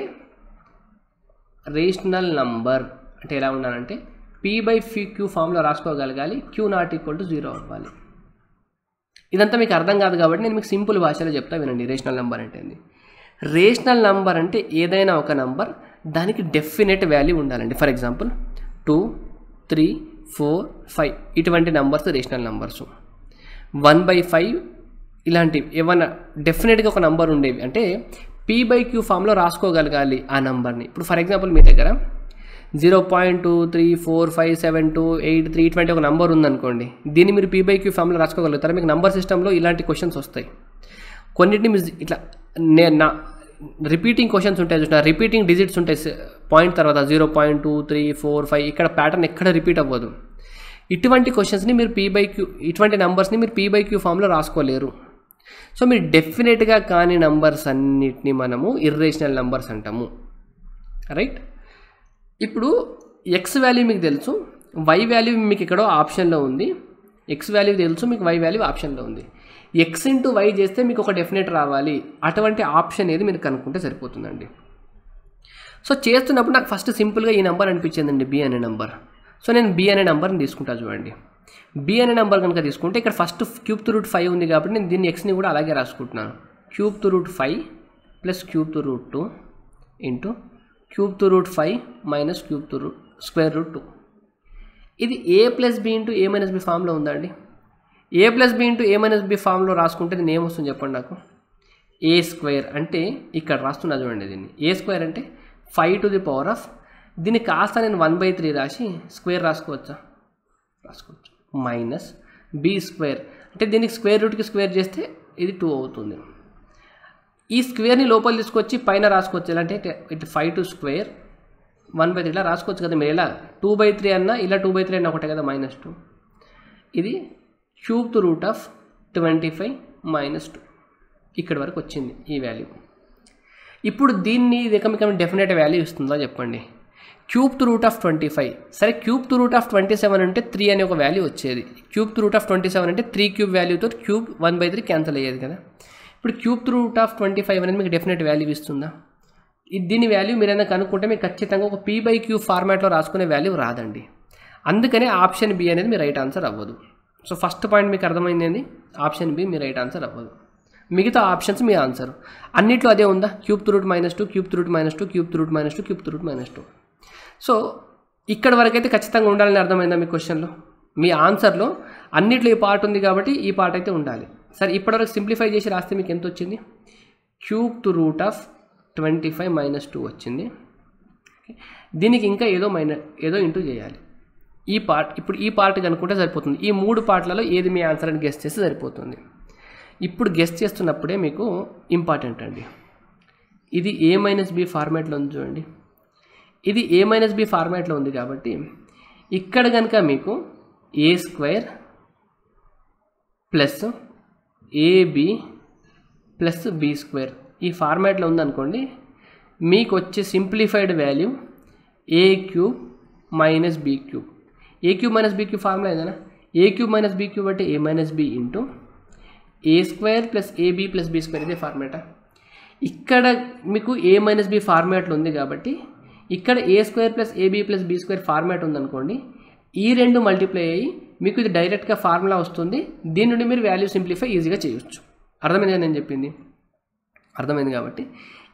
ఎలా ఉండాలంటే p/q ఫామ్లో రాసుకోగలగాలి, q నాట్ ఈక్వల్ టు 0 అవ్వాలి. ఇదంతా మీకు అర్థం కాదు కాబట్టి నేను మీకు సింపుల్ భాషలో చెప్తా వినండి. రేషనల్ నంబర్ అంటే ఏంది? రేషనల్ నంబర్ అంటే ఏదైనా ఒక నంబర్ దానికి డెఫినెట్ వాల్యూ ఉండాలండి. ఫర్ ఎగ్జాంపుల్ 2, 3, 4, 5 ఇటువంటి నంబర్స్ రేషనల్ నంబర్స్. 1/5 ఇలాంటివి ఏమన్నా డెఫినెట్గా ఒక నంబర్ ఉండేవి అంటే p/q ఫామ్లో రాసుకోగలగాలి ఆ నంబర్ని. ఇప్పుడు ఫర్ ఎగ్జాంపుల్ మీ దగ్గర 0.2345728 ఇటువంటి ఒక నంబర్ ఉందనుకోండి, దీన్ని మీరు p/q ఫామ్లో రాసుకోగలుగుతారా? మీకు నంబర్ సిస్టంలో ఇలాంటి క్వశ్చన్స్ వస్తాయి. కొన్నిటిని మీరు ఇట్లా రిపీటింగ్ క్వశ్చన్స్ ఉంటాయి చూసిన, రిపీటింగ్ డిజిట్స్ ఉంటాయి పాయింట్ తర్వాత 0.234 ఇక్కడ ప్యాటర్న్ ఎక్కడ రిపీట్ అవ్వదు. ఇటువంటి క్వశ్చన్స్ని మీరు ఇటువంటి నంబర్స్ని మీరు p/q ఫామ్లో రాసుకోలేరు. సో మీరు డెఫినెట్గా కాని నంబర్స్ అన్నిటిని మనము ఇర్రేషనల్ నంబర్స్ అంటాము, రైట్? ఇప్పుడు ఎక్స్ వాల్యూ మీకు తెలుసు, వై వాల్యూ మీకు ఎక్కడో ఆప్షన్లో ఉంది. ఎక్స్ వాల్యూ తెలుసు, మీకు వై వాల్యూ ఆప్షన్లో ఉంది. ఎక్స్ ఇంటూ వై చేస్తే మీకు ఒక డెఫినెట్ రావాలి. అటువంటి ఆప్షన్ ఏది మీరు కనుక్కుంటే సరిపోతుందండి. సో చేస్తున్నప్పుడు నాకు ఫస్ట్ సింపుల్గా ఈ నెంబర్ అనిపించిందండి, బి అనే నెంబర్. సో నేను బి అనే నెంబర్ని తీసుకుంటా. చూడండి, బి అనే నెంబర్ కనుక తీసుకుంటే ఇక్కడ ఫస్ట్ క్యూబ్ టు రూట్ 5 ఉంది కాబట్టి నేను దీన్ని ఎక్స్ని కూడా అలాగే రాసుకుంటున్నాను. Cube to root 5 plus cube to root 2 into cube to root 5 minus cube to root square root 2. ఇది a plus B into a minus B ఫామ్లో ఉందండి. a plus B into a minus B ఫామ్లో రాసుకుంటే దీన్ని ఏమొస్తుంది చెప్పండి నాకు? a square అంటే ఇక్కడ రాస్తున్నా చూడండి, దీన్ని a స్క్వేర్ అంటే 5 టు ది పవర్ ఆఫ్, దీన్ని కాస్త నేను 1/3 రాసి స్క్వేర్ రాసుకోవచ్చా? రాసుకోవచ్చు. మైనస్ బి స్క్వేర్ అంటే దీనికి స్క్వేర్ రూట్కి స్క్వేర్ చేస్తే ఇది 2 అవుతుంది. ఈ స్క్వేర్ని లోపల తీసుకొచ్చి పైన రాసుకోవచ్చు. ఎలా అంటే ఇటు 5 టు స్క్వేర్ 1/3 ఇలా రాసుకోవచ్చు కదా. మీరు ఎలా 2/3 అన్నా ఇలా 2/3 అన్నా ఒకటే కదా, -2. ఇది క్యూబ్ టు రూట్ ఆఫ్ 25 - 2 ఇక్కడి వరకు వచ్చింది ఈ వాల్యూ. ఇప్పుడు దీన్ని మీకు డెఫినెట్ వాల్యూ ఇస్తుందా చెప్పండి? Cube to root of 25. సరే, క్యూబ్ టు రూట్ ఆఫ్ 27 అంటే 3 అనే ఒక వాల్యూ వచ్చేది. క్యూబ్ టు రూట్ ఆఫ్ 27 అంటే 3 క్యూబ్ వాల్యూతో క్యూబ్ 1/3 క్యాన్సిల్ అయ్యేది కదా. ఇప్పుడు క్యూబ్ టు రూట్ ఆఫ్ 25 అనేది మీకు డెఫినెట్ వాల్యూ ఇస్తుందా? దీని వాల్యూ మీరు ఏదైనా కనుక్కుంటే మీకు ఖచ్చితంగా ఒక p/q ఫార్మాట్లో రాసుకునే వాల్యూ రాదండి. అందుకనే ఆప్షన్ బి అనేది మీ రైట్ ఆన్సర్ అవ్వదు. సో ఫస్ట్ పాయింట్ మీకు అర్థమైంది ఏంది, ఆప్షన్ బి మీ రైట్ ఆన్సర్ అవ్వదు. మిగతా ఆప్షన్స్ మీ ఆన్సర్. అన్నిట్లో అదే ఉందా, cube root -2, cube root -2, cube root -2, cube root -2. So ఇక్కడ వరకు అయితే ఖచ్చితంగా ఉండాలని అర్థమైందా మీ క్వశ్చన్లో? మీ ఆన్సర్లో అన్నిట్లో ఈ పార్ట్ ఉంది కాబట్టి ఈ పార్ట్ అయితే ఉండాలి. సరే ఇప్పటివరకు సింప్లిఫై చేసి రాస్తే మీకు ఎంత వచ్చింది, క్యూబ్ రూట్ ఆఫ్ 25 - 2 వచ్చింది. దీనికి ఇంకా ఏదో ఇంటూ చేయాలి. ఈ పార్ట్ ఇప్పుడు ఈ పార్ట్ కనుక్కుంటే సరిపోతుంది. ఈ 3 పార్ట్లలో ఏది మీ ఆన్సర్ అని గెస్ చేస్తే సరిపోతుంది. ఇప్పుడు గెస్ చేస్తున్నప్పుడే మీకు ఇంపార్టెంట్ అండి, ఇది A-B ఫార్మాట్లో ఉంది చూడండి. ఇది A-B ఫార్మాట్లో ఉంది కాబట్టి ఇక్కడ కనుక మీకు A² plus AB plus B² ఈ ఫార్మాట్లో ఉందనుకోండి, మీకు వచ్చే simplified value A³ minus B³. A³ minus B³ formula ఏదైనా A³ మైనస్ B³ అంటే A - B into A² plus AB plus B² ఇదే ఫార్మాటా. ఇక్కడ మీకు A - B ఫార్మాట్లో ఉంది కాబట్టి ఇక్కడ A² plus AB plus B² format ఉందనుకోండి, ఈ రెండు మల్టిప్లై అయ్యి మీకు ఇది డైరెక్ట్గా ఫార్ములా వస్తుంది. దీని నుండి మీరు వాల్యూ సింప్లిఫై ఈజీగా చేయొచ్చు. అర్థమైంది నేను చెప్పింది? అర్థమైంది. కాబట్టి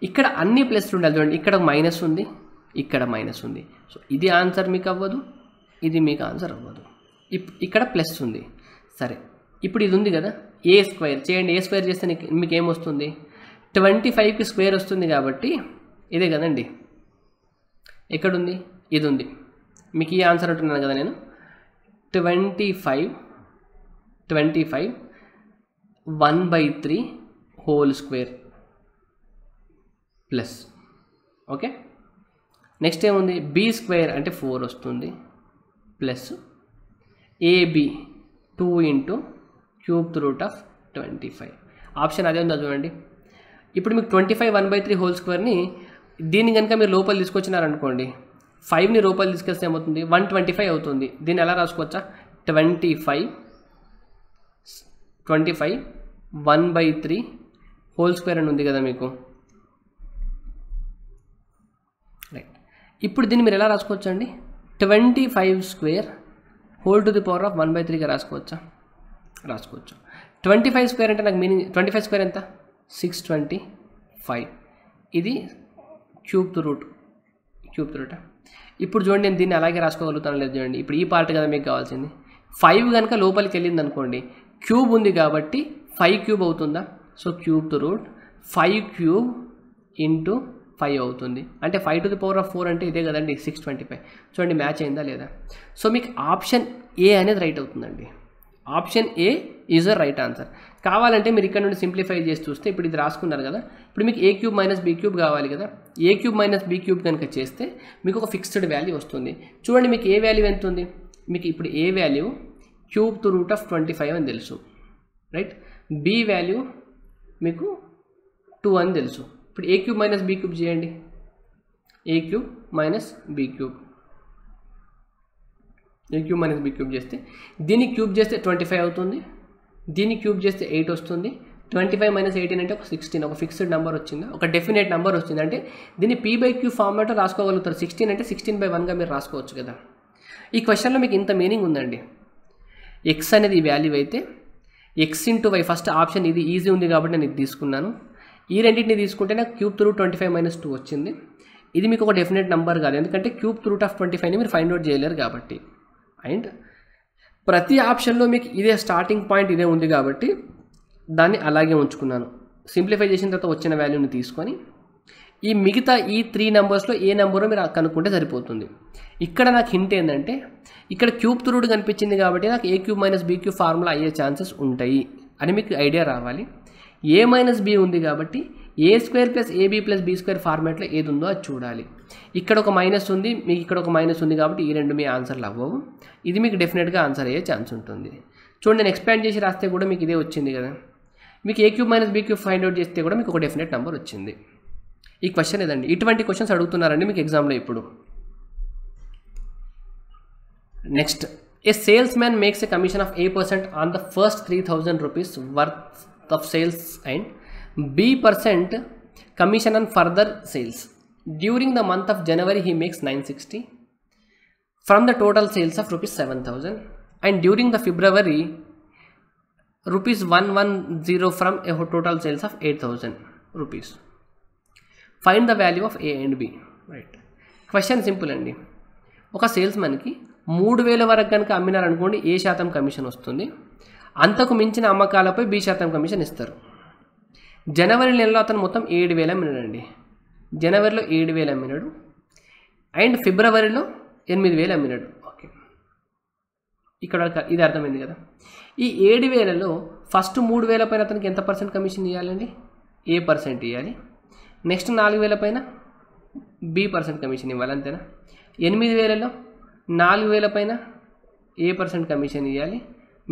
ఇక్కడ అన్ని ప్లస్ ఉండాలి చూడండి. ఇక్కడ మైనస్ ఉంది, ఇక్కడ మైనస్ ఉంది. సో ఇది ఆన్సర్ మీకు అవ్వదు, ఇది మీకు ఆన్సర్ అవ్వదు. ఇక్కడ ప్లస్ ఉంది. సరే ఇప్పుడు ఇది ఉంది కదా, A² చేయండి. A² చేస్తే మీకు ఏమొస్తుంది, 25కి స్క్వేర్ వస్తుంది కాబట్టి ఇదే కదండి. ఎక్కడుంది, ఇది ఉంది. మీకు ఈ ఆన్సర్ అంటున్నాను కదా నేను, 25 1/3 whole square plus. Okay, next ఏముంది, B² అంటే 4 వస్తుంది plus AB 2 into cube root of 25. Option అదే ఉందా చూడండి. ఇప్పుడు మీకు 25 1/3 హోల్ స్క్వేర్ని దీన్ని కనుక మీరు లోపల తీసుకొచ్చినారనుకోండి, 5ని లోపల తీసుకొస్తే ఏమవుతుంది, 125 అవుతుంది. దీన్ని ఎలా రాసుకోవచ్చా, 25 1/3 హోల్ స్క్వేర్ అని ఉంది కదా మీకు. రైట్, ఇప్పుడు దీన్ని మీరు ఎలా రాసుకోవచ్చు అండి, 25² whole to the power of 1/3గా రాసుకోవచ్చా, రాసుకోవచ్చు. 25² అంటే నాకు మీనింగ్, 25² ఎంత, 625. ఇది క్యూబ్ రూట్. ఇప్పుడు చూడండి నేను దీన్ని అలాగే రాసుకోగలుగుతాను లేదు చూడండి. ఇప్పుడు ఈ పార్ట్ కదా మీకు కావాల్సింది. 5 కనుక లోపలికి వెళ్ళింది అనుకోండి, క్యూబ్ ఉంది కాబట్టి 5³ అవుతుందా. సో క్యూబ్ రూట్ 5³ ఇంటూ 5 అవుతుంది. అంటే 5 టు ది పవర్ ఆఫ్ 4 అంటే ఇదే కదండి, 625. చూడండి మ్యాచ్ అయిందా లేదా. సో మీకు ఆప్షన్ ఏ అనేది రైట్ అవుతుందండి. Option A is the right answer. కావాలంటే మీరు ఇక్కడ నుండి సింప్లిఫై చేసి చూస్తే, ఇప్పుడు ఇది రాసుకున్నారు కదా, ఇప్పుడు మీకు A³ మైనస్ B³ కావాలి కదా. A³ మైనస్ B³ కనుక చేస్తే మీకు ఒక ఫిక్స్డ్ వాల్యూ వస్తుంది. చూడండి మీకు ఏ వాల్యూ ఎంత ఉంది, మీకు ఇప్పుడు ఏ వాల్యూ క్యూబ్ రూట్ ఆఫ్ 25 అని తెలుసు, రైట్. B వాల్యూ మీకు 2 అని తెలుసు. ఇప్పుడు A³ మైనస్ B³ చేయండి, A³ మైనస్ B³ చేస్తే దీన్ని క్యూబ్ చేస్తే 25 అవుతుంది, దీన్ని క్యూబ్ చేస్తే 8 వస్తుంది. 25 మైనస్ 18 అంటే ఒక 16, ఒక ఫిక్స్డ్ నెంబర్ వచ్చిందా, ఒక డెఫినెట్ నెంబర్ వచ్చింది. అంటే దీన్ని P/Q ఫార్మాట్లో రాసుకోగలుగుతారు. 16 అంటే 16/1గా మీరు రాసుకోవచ్చు కదా. ఈ క్వశ్చన్లో మీకు ఇంత మీనింగ్ ఉందండి. ఎక్స్ అనేది ఈ వాల్యూ అయితే x into y, first option ఇది ఈజీ ఉంది కాబట్టి నేను ఇది తీసుకున్నాను. ఈ రెండింటిని తీసుకుంటే నాకు క్యూబ్ రూట్ 25 - 2 వచ్చింది. ఇది మీకు ఒక డెఫినెట్ నెంబర్ కాదు, ఎందుకంటే క్యూబ్ రూట్ ఆఫ్ 25ని మీరు ఫైండ్ అవుట్ చేయలేరు కాబట్టి. అండ్ ప్రతి ఆప్షన్లో మీకు ఇదే స్టార్టింగ్ పాయింట్ ఇదే ఉంది కాబట్టి దాన్ని అలాగే ఉంచుకున్నాను. సింప్లిఫై చేసిన తర్వాత వచ్చిన వాల్యూని తీసుకొని ఈ మిగతా ఈ 3 నెంబర్స్లో ఏ నెంబరో మీరు కనుక్కుంటే సరిపోతుంది. ఇక్కడ నాకు హింట్ ఏంటంటే, ఇక్కడ క్యూబ్ రూట్ కనిపించింది కాబట్టి నాకు A³ మైనస్ B³ ఫార్ములా అయ్యే ఛాన్సెస్ ఉంటాయి అని మీకు ఐడియా రావాలి. A మైనస్ B ఉంది కాబట్టి A² plus AB plus B² ఫార్మాట్లో ఏది ఉందో అది చూడాలి. ఇక్కడ ఒక మైనస్ ఉంది, మీకు ఇక్కడ ఒక మైనస్ ఉంది కాబట్టి ఈ రెండు మీ ఆన్సర్లు అవ్వవు. ఇది మీకు డెఫినెట్గా ఆన్సర్ అయ్యే ఛాన్స్ ఉంటుంది. చూడండి నేను ఎక్స్పాండ్ చేసి రాస్తే కూడా మీకు ఇదే వచ్చింది కదా. మీకు A³ minus B³ find out చేస్తే కూడా మీకు ఒక డెఫినెట్ నెంబర్ వచ్చింది. ఈ క్వశ్చన్ ఏదండి, ఇటువంటి క్వశ్చన్స్ అడుగుతున్నారండి మీకు ఎగ్జామ్లో ఇప్పుడు. Next, A sales man makes a commission of 8% on the first 3,000 rupees worth of sales and B% commission on further sales. During the month of January, he makes 960 from the total sales of rupees 7,000. And during the February rupees 110 from a total sales of 8,000 rupees. Find the value of A and B. Right, question simple అండి. ఒక సేల్స్మెన్కి 3,000 వరకు కనుక అమ్మినారనుకోండి ఏ శాతం commission వస్తుంది, అంతకు మించిన అమ్మకాలపై B శాతం commission ఇస్తారు. జనవరి నెలలో అతను మొత్తం 7,000 అమ్మినాడండి. జనవరిలో 7,000 అమ్మినాడు అండ్ ఫిబ్రవరిలో 8,000 అమ్మినాడు. ఓకే, ఇక్కడ ఇది అర్థమైంది కదా. ఈ 7,000లో ఫస్ట్ 3,000 పైన అతనికి ఎంత పర్సెంట్ కమిషన్ ఇవ్వాలండి? A% ఇవ్వాలి. నెక్స్ట్ 4,000 పైన B% కమిషన్ ఇవ్వాలి, అంతేనా? 8,000లో 4,000 పైన A% కమిషన్ ఇవ్వాలి,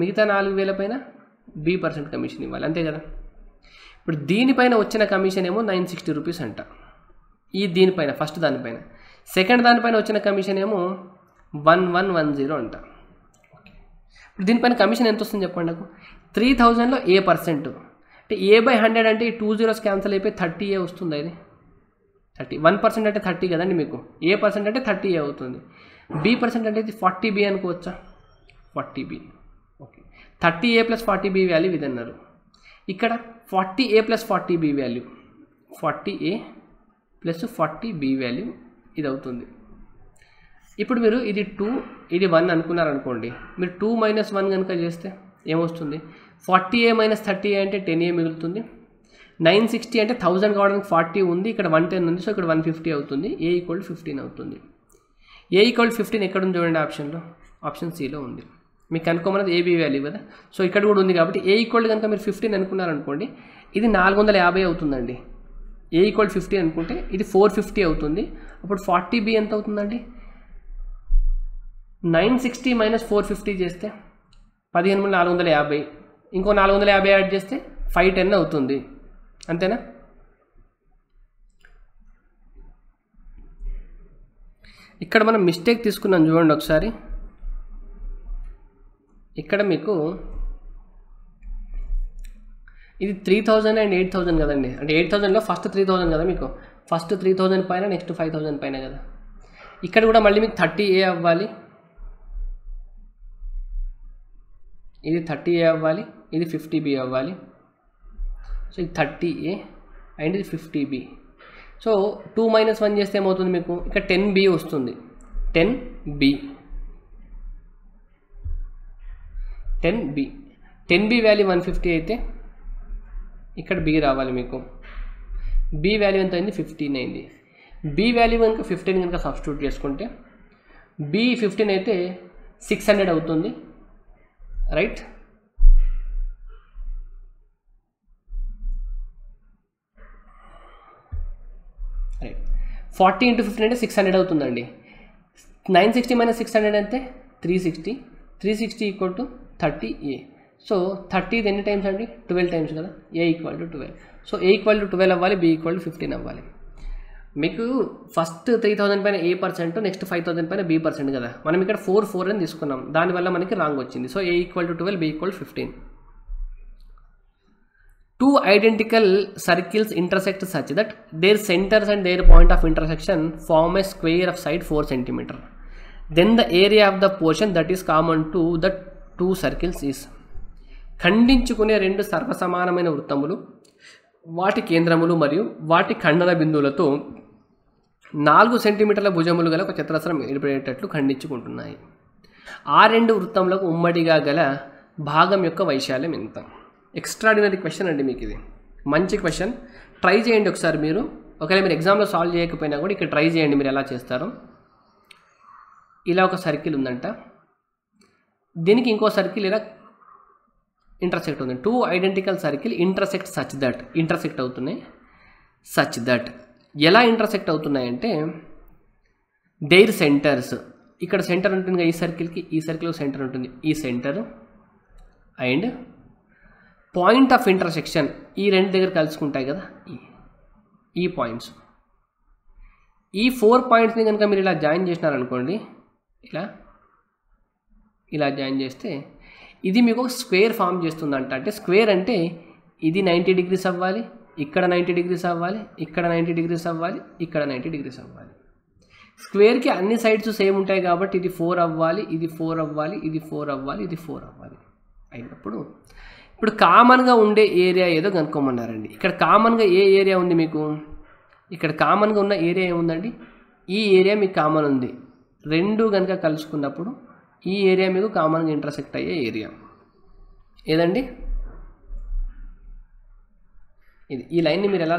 మిగతా 4,000 పైన B% కమిషన్ ఇవ్వాలి, అంతే కదా. ఇప్పుడు దీనిపైన వచ్చిన కమిషన్ ఏమో 960 రూపీస్ అంట. ఈ దీనిపైన ఫస్ట్ దానిపైన, సెకండ్ దానిపైన వచ్చిన కమిషన్ ఏమో 1110 అంట. ఇప్పుడు దీనిపైన కమిషన్ ఎంత వస్తుంది చెప్పండి నాకు. 3,000లో A% అంటే A/100 అంటే ఈ 2 zeros క్యాన్సల్ అయిపోయి 30A వస్తుంది. అది 1% అంటే 30 కదండి మీకు. A% అంటే 30A అవుతుంది. B% అంటే ఇది 40B అనుకోవచ్చా? 40B. Okay, 30A + 40B value ఇది అన్నారు. ఇక్కడ 40A + 40B value, 40A + 40B value ఇది అవుతుంది. ఇప్పుడు మీరు ఇది 2 ఇది 1 అనుకున్నారనుకోండి, మీరు 2 - 1 కనుక చేస్తే ఏమొస్తుంది? 40A - 30A అంటే 10A మిగులుతుంది. 960 అంటే 1000 కావడానికి 40 ఉంది, ఇక్కడ 110 ఉంది, సో ఇక్కడ 150 అవుతుంది. A = 15 అవుతుంది. A = 15 ఎక్కడ ఉంది చూడండి ఆప్షన్లో, ఆప్షన్ Cలో ఉంది. మీకు కనుక్కోమన్నది AB వాల్యూ కదా, సో ఇక్కడ కూడా ఉంది కాబట్టి A = కనుక మీరు 15 అనుకున్నారనుకోండి, ఇది 450 అవుతుందండి. A = 15 అనుకుంటే ఇది 450 అవుతుంది. అప్పుడు 40B ఎంత అవుతుందండి? 960 - 450 చేస్తే 15 - 450, ఇంకో 450 యాడ్ చేస్తే 510 అవుతుంది, అంతేనా? ఇక్కడ మనం మిస్టేక్ తీసుకున్నాం చూడండి ఒకసారి. ఇక్కడ మీకు ఇది 3,000 అండ్ 8,000 కదండి. అంటే 8,000లో ఫస్ట్ 3,000 కదా మీకు, ఫస్ట్ 3,000 పైన నెక్స్ట్ 5,000 పైన కదా. ఇక్కడ కూడా మళ్ళీ మీకు 30A అవ్వాలి, ఇది 30A అవ్వాలి, ఇది 50B అవ్వాలి. సో ఇది 30A అండ్ ఇది 50B. సో 2 - 1 చేస్తే ఏమవుతుంది మీకు? ఇక్కడ 10B వస్తుంది. 10B వాల్యూ 150 అయితే ఇక్కడ B రావాలి మీకు. B వాల్యూ ఎంత అయింది? 15 అయింది. B వాల్యూ కనుక 15 కనుక సబ్స్టిట్యూట్ చేసుకుంటే B 15 అయితే 600 అవుతుంది, రైట్? రైట్, 40 × 15 అంటే 600 అవుతుందండి. 960 - 600 అంటే 360. 360 = 30A. సో 30 ఎన్ని టైమ్స్ అండి? 12 టైమ్స్ కదా. A = 12. సో A = 12 అవ్వాలి, B = 15 అవ్వాలి. మీకు ఫస్ట్ 3,000 పైన A%, నెక్స్ట్ 5,000 పైన B% కదా. మనం ఇక్కడ 4 అని తీసుకున్నాం, దానివల్ల మనకి రాంగ్ వచ్చింది. So A = 12, B = 15. 2 identical circles intersect such that their centers and their point of intersection form a square of side 4 cm. Then the area of the portion that is common to the 2 circles is. ఖండించుకునే 2 సర్వసమానమైన వృత్తములు వాటి కేంద్రములు మరియు వాటి ఖండన బిందువులతో 4 సెంటీమీటర్ల భుజములు గల ఒక చతురస్రం ఏర్పడేటట్లు ఖండించుకుంటున్నాయి. ఆ 2 వృత్తములకు ఉమ్మడిగా గల భాగం యొక్క వైశాల్యం ఎంత? ఎక్స్ట్రాడినరీ క్వశ్చన్ అండి మీకు, ఇది మంచి క్వశ్చన్. ట్రై చేయండి ఒకసారి మీరు. ఒకవేళ మీరు ఎగ్జామ్లో సాల్వ్ చేయకపోయినా కూడా ఇక్కడ ట్రై చేయండి మీరు ఎలా చేస్తారో. ఇలా ఒక సర్కిల్ ఉందంట, దీనికి ఇంకో సర్కిల్ ఇలా ఇంటర్సెక్ట్ ఉంది. 2 identical circle intersect such that, intersect అవుతున్నాయి. సచ్ దట్ ఎలా ఇంటర్సెక్ట్ అవుతున్నాయంటే దేర్ సెంటర్స్, ఇక్కడ సెంటర్ ఉంటుంది కదా, ఈ సర్కిల్కి ఈ సర్కిల్ సెంటర్ ఉంటుంది, ఈ centre and point of intersection E 2 దగ్గర కలుసుకుంటాయి కదా, ఈ పాయింట్స్. ఈ 4 పాయింట్స్ని కనుక మీరు ఇలా జాయిన్ చేసినారనుకోండి, ఇలా జాయిన్ చేస్తే ఇది మీకు ఒక స్క్వేర్ ఫామ్ చేస్తుందంట. అంటే స్క్వేర్ అంటే ఇది 90 డిగ్రీస్ అవ్వాలి, ఇక్కడ 90 డిగ్రీస్ అవ్వాలి, ఇక్కడ 90 డిగ్రీస్ అవ్వాలి, ఇక్కడ 90 డిగ్రీస్ అవ్వాలి. స్క్వేర్కి అన్ని సైడ్స్ సేమ్ ఉంటాయి కాబట్టి ఇది 4 అవ్వాలి, ఇది 4 అవ్వాలి, ఇది 4 అవ్వాలి, ఇది 4 అవ్వాలి అయినప్పుడు ఇప్పుడు కామన్గా ఉండే ఏరియా ఏదో కనుక్కోమన్నారండి. ఇక్కడ కామన్గా ఏ ఏరియా ఉంది మీకు? ఇక్కడ కామన్గా ఉన్న ఏరియా ఏముందండి? ఈ ఏరియా మీకు కామన్ ఉంది. రెండు కనుక కలుసుకున్నప్పుడు ఈ ఏరియా మీకు కామన్గా ఇంటర్సెక్ట్ అయ్యే ఏరియా ఏదండి? ఇది. ఈ లైన్ని మీరు ఎలా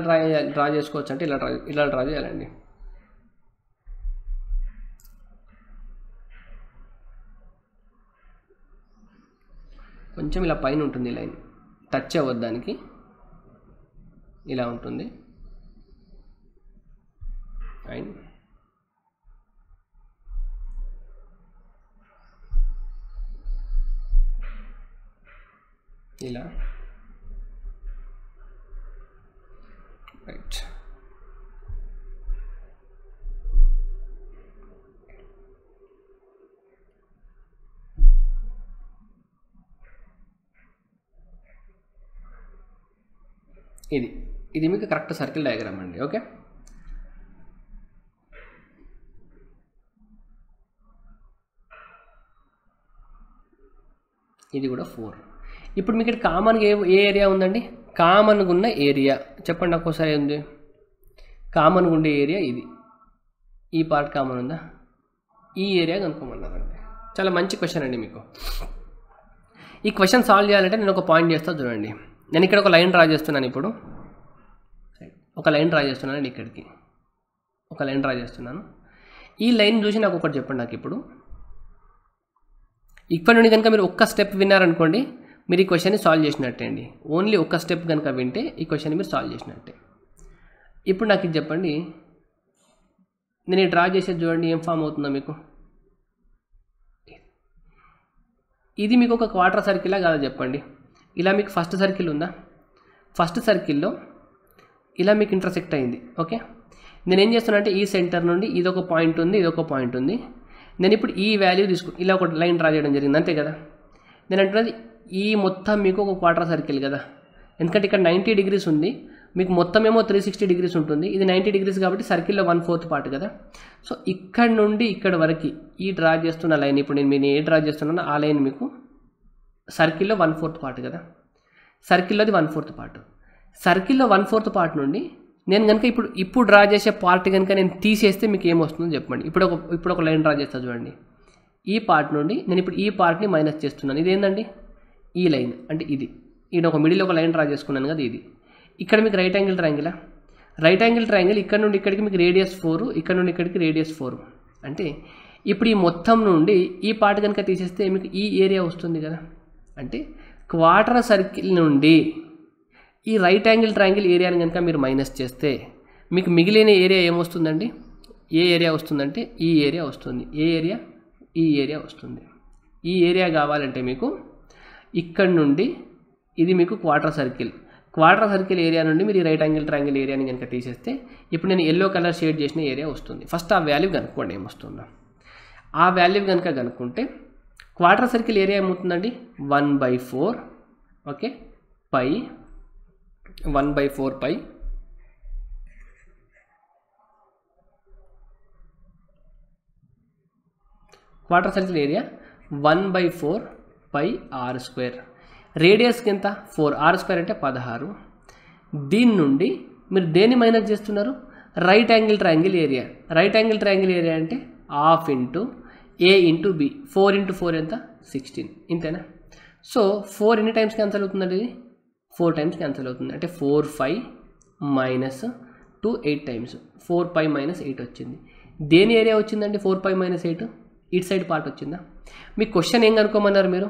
డ్రా చేసుకోవచ్చు అంటే ఇలా డ్రా చేయాలండి. కొంచెం ఇలా పైన ఉంటుంది లైన్, టచ్ అవ్వద్దానికి ఇలా ఉంటుంది. అండ్ ఇలా రైట్. ఇది మీకు కరెక్ట్ సర్కిల్ డయాగ్రామ్ అండి. ఓకే, ఇది కూడా 4. ఇప్పుడు మీకు ఇక్కడ కామన్గా ఏ ఏరియా ఉందండి? కామన్గా ఉన్న ఏరియా చెప్పండి నాకు ఒకసారి. ఉంది కామన్గా ఉండే ఏరియా ఇది. ఈ పార్ట్ కామన్ ఉందా? ఈ ఏరియా కనుక్కోమన్నారండి. చాలా మంచి క్వశ్చన్ అండి మీకు. ఈ క్వశ్చన్ సాల్వ్ చేయాలంటే నేను ఒక పాయింట్ చేస్తాను చూడండి. నేను ఇక్కడ ఒక లైన్ డ్రా చేస్తున్నాను. ఇప్పుడు ఒక లైన్ డ్రా చేస్తున్నాను. ఇక్కడికి ఒక లైన్ డ్రా చేస్తున్నాను. ఈ లైన్ చూసి నాకు ఒకటి చెప్పండి. నాకు ఇప్పుడు ఇప్పటి నుండి కనుక మీరు ఒక్క స్టెప్ విన్నారనుకోండి, మీరు ఈ క్వశ్చన్ని సాల్వ్ చేసినట్టే అండి. ఓన్లీ ఒక్క స్టెప్ కనుక వింటే ఈ క్వశ్చన్ని మీరు సాల్వ్ చేసినట్టే. ఇప్పుడు నాకు ఇది చెప్పండి. నేను డ్రా చేసేది చూడండి, ఏం ఫామ్ అవుతుందో మీకు. ఇది మీకు ఒక క్వార్టర్ సర్కిల్లా కాదా చెప్పండి. ఇలా మీకు ఫస్ట్ సర్కిల్ ఉందా? ఫస్ట్ సర్కిల్లో ఇలా మీకు ఇంటర్సెక్ట్ అయింది. ఓకే, నేనేం చేస్తున్నా అంటే ఈ సెంటర్ నుండి ఇదొక పాయింట్ ఉంది, ఇదొక పాయింట్ ఉంది. నేను ఇప్పుడు ఈ వాల్యూ ఇలా ఒక లైన్ డ్రా చేయడం జరిగింది, అంతే కదా. నేను అంటున్నది ఈ మొత్తం మీకు ఒక క్వార్టర్ సర్కిల్ కదా. ఎందుకంటే ఇక్కడ 90 degrees ఉంది, మీకు మొత్తం ఏమో 360 degrees ఉంటుంది. ఇది 90 degrees కాబట్టి సర్కిల్లో 1/4 పార్ట్ కదా. సో ఇక్కడ నుండి ఇక్కడ వరకు ఈ డ్రా చేస్తున్న లైన్, ఇప్పుడు నేను ఏ డ్రా చేస్తున్నానో ఆ లైన్ మీకు సర్కిల్లో 1/4 పార్ట్ కదా. సర్కిల్లోది 1/4 పార్ట్. సర్కిల్లో 1/4 పార్ట్ నుండి నేను కనుక ఇప్పుడు డ్రా చేసే పార్ట్ కనుక నేను తీసేస్తే మీకు ఏమొస్తుందో చెప్పండి. ఇప్పుడు ఒక లైన్ డ్రా చేస్తా చూడండి. ఈ పార్ట్ నుండి నేను ఇప్పుడు ఈ పార్ట్ని మైనస్ చేస్తున్నాను. ఇదేంటండి? ఈ లైన్ అంటే ఇది. ఒక మిడిల్ ఒక లైన్ డ్రా చేసుకున్నాను కదా. ఇది ఇక్కడ మీకు right angle triangle. Right angle triangle ఇక్కడ నుండి ఇక్కడికి మీకు రేడియస్ 4, ఇక్కడ నుండి ఇక్కడికి రేడియస్ 4. అంటే ఇప్పుడు ఈ మొత్తం నుండి ఈ పార్ట్ కనుక తీసేస్తే మీకు ఈ ఏరియా వస్తుంది కదా. అంటే క్వార్టర్ సర్కిల్ నుండి ఈ రైట్ యాంగిల్ ట్రయాంగిల్ ఏరియాని కనుక మీరు మైనస్ చేస్తే మీకు మిగిలిన ఏరియా ఏమొస్తుందండి? ఏ ఏరియా వస్తుందంటే ఈ ఏరియా వస్తుంది. ఏ ఏరియా? ఈ ఏరియా వస్తుంది. ఈ ఏరియా కావాలంటే మీకు ఇక్కడ నుండి ఇది మీకు క్వార్టర్ సర్కిల్ ఏరియా నుండి మీరు ఈ రైట్ యాంగిల్ ట్రయాంగిల్ ఏరియాని కనుక తీసేస్తే ఇప్పుడు నేను ఎల్లో కలర్ షేడ్ చేసిన ఏరియా వస్తుంది. ఫస్ట్ ఆ వాల్యూ కనుక్కోండి ఏమొస్తుందో. ఆ వాల్యూ కనుక కనుక్కుంటే క్వార్టర్ సర్కిల్ ఏరియా ఏమవుతుందండి? 1/4 ఓకే పై 1/4 పై క్వార్టర్ సర్కిల్ ఏరియా 1/4 పై r². రేడియస్కి ఎంత? 4. r² అంటే 16. దీని నుండి మీరు దేన్ని మైనస్ చేస్తున్నారు? Right angle triangle area. Right angle triangle area అంటే ½ into a into b. 4 into 4 ఎంత? 16. ఇంతేనా? సో 4 ఎన్ని టైమ్స్ క్యాన్సిల్ అవుతుందండి? ఇది 4 టైమ్స్ క్యాన్సిల్ అవుతుంది. అంటే 4 5 మైనస్ 2 8 టైమ్స్ 4 π మైనస్ 8 వచ్చింది. దేని ఏరియా వచ్చిందండి? 4 π మైనస్ 8 ఇటు సైడ్ పార్ట్ వచ్చిందా? మీ క్వశ్చన్ ఏం కనుక్కోమన్నారు మీరు?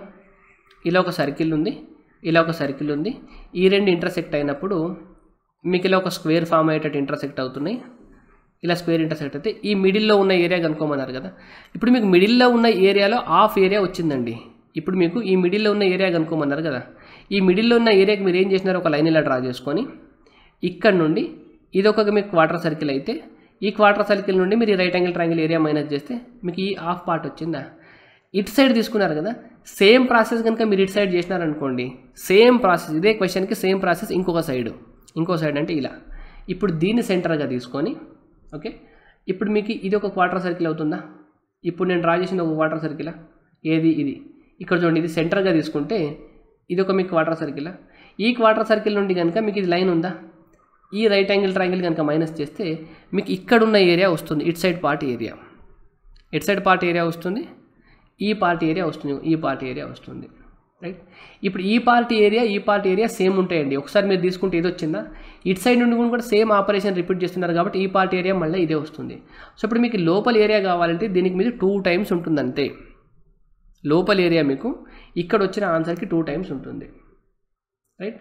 ఇలా ఒక సర్కిల్ ఉంది, ఇలా ఒక సర్కిల్ ఉంది. ఈ రెండు ఇంటర్సెక్ట్ అయినప్పుడు మీకు ఇలా ఒక స్క్వేర్ ఫామ్ అయ్యేటట్టు ఇంటర్సెక్ట్ అవుతున్నాయి. ఇలా స్క్వేర్ ఇంటర్సెక్ట్ అయితే ఈ మిడిల్లో ఉన్న ఏరియా కనుక్కోమన్నారు కదా. ఇప్పుడు మీకు మిడిల్లో ఉన్న ఏరియాలో హాఫ్ ఏరియా వచ్చిందండి. ఇప్పుడు మీకు ఈ మిడిల్లో ఉన్న ఏరియా కనుక్కోమన్నారు కదా. ఈ మిడిల్లో ఉన్న ఏరియాకి మీరు ఏం చేసినారు? ఒక లైన్ ఇలా డ్రా చేసుకొని ఇక్కడ నుండి ఇది ఒక మీకు క్వార్టర్ సర్కిల్ అయితే ఈ క్వార్టర్ సర్కిల్ నుండి మీరు right angle triangle area minus చేస్తే మీకు ఈ హాఫ్ పార్ట్ వచ్చిందా? ఇటు సైడ్ తీసుకున్నారు కదా. సేమ్ ప్రాసెస్ కనుక మీరు ఇటు సైడ్ చేసినారనుకోండి, సేమ్ ప్రాసెస్ ఇదే క్వశ్చన్కి సేమ్ ప్రాసెస్ ఇంకో సైడ్ అంటే ఇలా. ఇప్పుడు దీన్ని సెంటర్గా తీసుకొని ఓకే ఇప్పుడు మీకు ఇది ఒక క్వార్టర్ సర్కిల్ అవుతుందా? ఇప్పుడు నేను డ్రా చేసిన ఒక క్వార్టర్ సర్కిలా? ఏది? ఇది. ఇక్కడ చూడండి, ఇది సెంటర్గా తీసుకుంటే ఇది ఒక మీకు క్వార్టర్ సర్కిలా? ఈ క్వార్టర్ సర్కిల్ నుండి కనుక మీకు ఇది లైన్ ఉందా? ఈ రైట్ యాంగిల్ ట్రయాంగిల్ కనుక మైనస్ చేస్తే మీకు ఇక్కడున్న ఏరియా వస్తుంది, it side part area. It side part area వస్తుంది, ఈ పార్ట్ ఏరియా వస్తుంది, ఈ పార్ట్ ఏరియా వస్తుంది. రైట్. ఇప్పుడు ఈ పార్ట్ ఏరియా సేమ్ ఉంటాయండి. ఒకసారి మీరు తీసుకుంటే ఇది వచ్చిందా? ఇట్ సైడ్ నుండి కూడా సేమ్ ఆపరేషన్ రిపీట్ చేస్తున్నారు కాబట్టి ఈ పార్ట్ ఏరియా మళ్ళీ ఇదే వస్తుంది. సో ఇప్పుడు మీకు లోపల ఏరియా కావాలంటే దీనికి మీద 2 టైమ్స్ ఉంటుంది అంతే. లోపల ఏరియా మీకు ఇక్కడ వచ్చిన ఆన్సర్కి 2 టైమ్స్ ఉంటుంది. రైట్.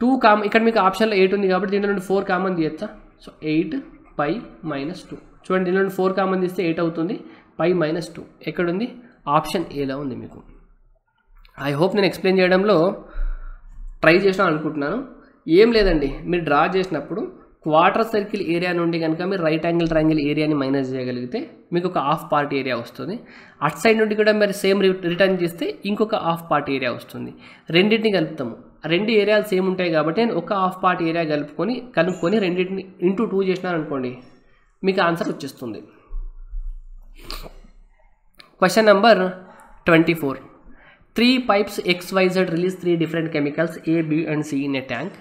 2 కామన్, ఇక్కడ మీకు ఆప్షన్లో 8 ఉంది కాబట్టి దీంట్లో నుండి 4 కామన్ తీయచ్చా? So 8 pi minus 2. చూడండి, దీంట్లో నుండి 4 కామన్ తీస్తే 8 అవుతుంది, పై మైనస్ 2 ఎక్కడుంది? ఆప్షన్ ఏలో ఉంది మీకు. ఐ హోప్ నేను ఎక్స్ప్లెయిన్ చేయడంలో ట్రై చేసినాను అనుకుంటున్నాను. ఏం లేదండి, మీరు డ్రా చేసినప్పుడు క్వార్టర్ సర్కిల్ ఏరియా నుండి కనుక మీరు రైట్ యాంగిల్ ట్రయాంగిల్ ఏరియాని మైనస్ చేయగలిగితే మీకు ఒక హాఫ్ పార్ట్ ఏరియా వస్తుంది. అట్ సైడ్ నుండి కూడా మీరు సేమ్ రిటర్న్ చేస్తే ఇంకొక హాఫ్ పార్ట్ ఏరియా వస్తుంది. రెండింటిని కలుపుతాము. 2 ఏరియాలు సేమ్ ఉంటాయి కాబట్టి నేను ఒక హాఫ్ పార్ట్ ఏరియా కలుపుకొని రెండింటిని ఇంటూ 2 చేసినాను అనుకోండి, మీకు ఆన్సర్ వచ్చేస్తుంది. Question number 24. 3 pipes XYZ release 3 different chemicals A, B and C in a tank.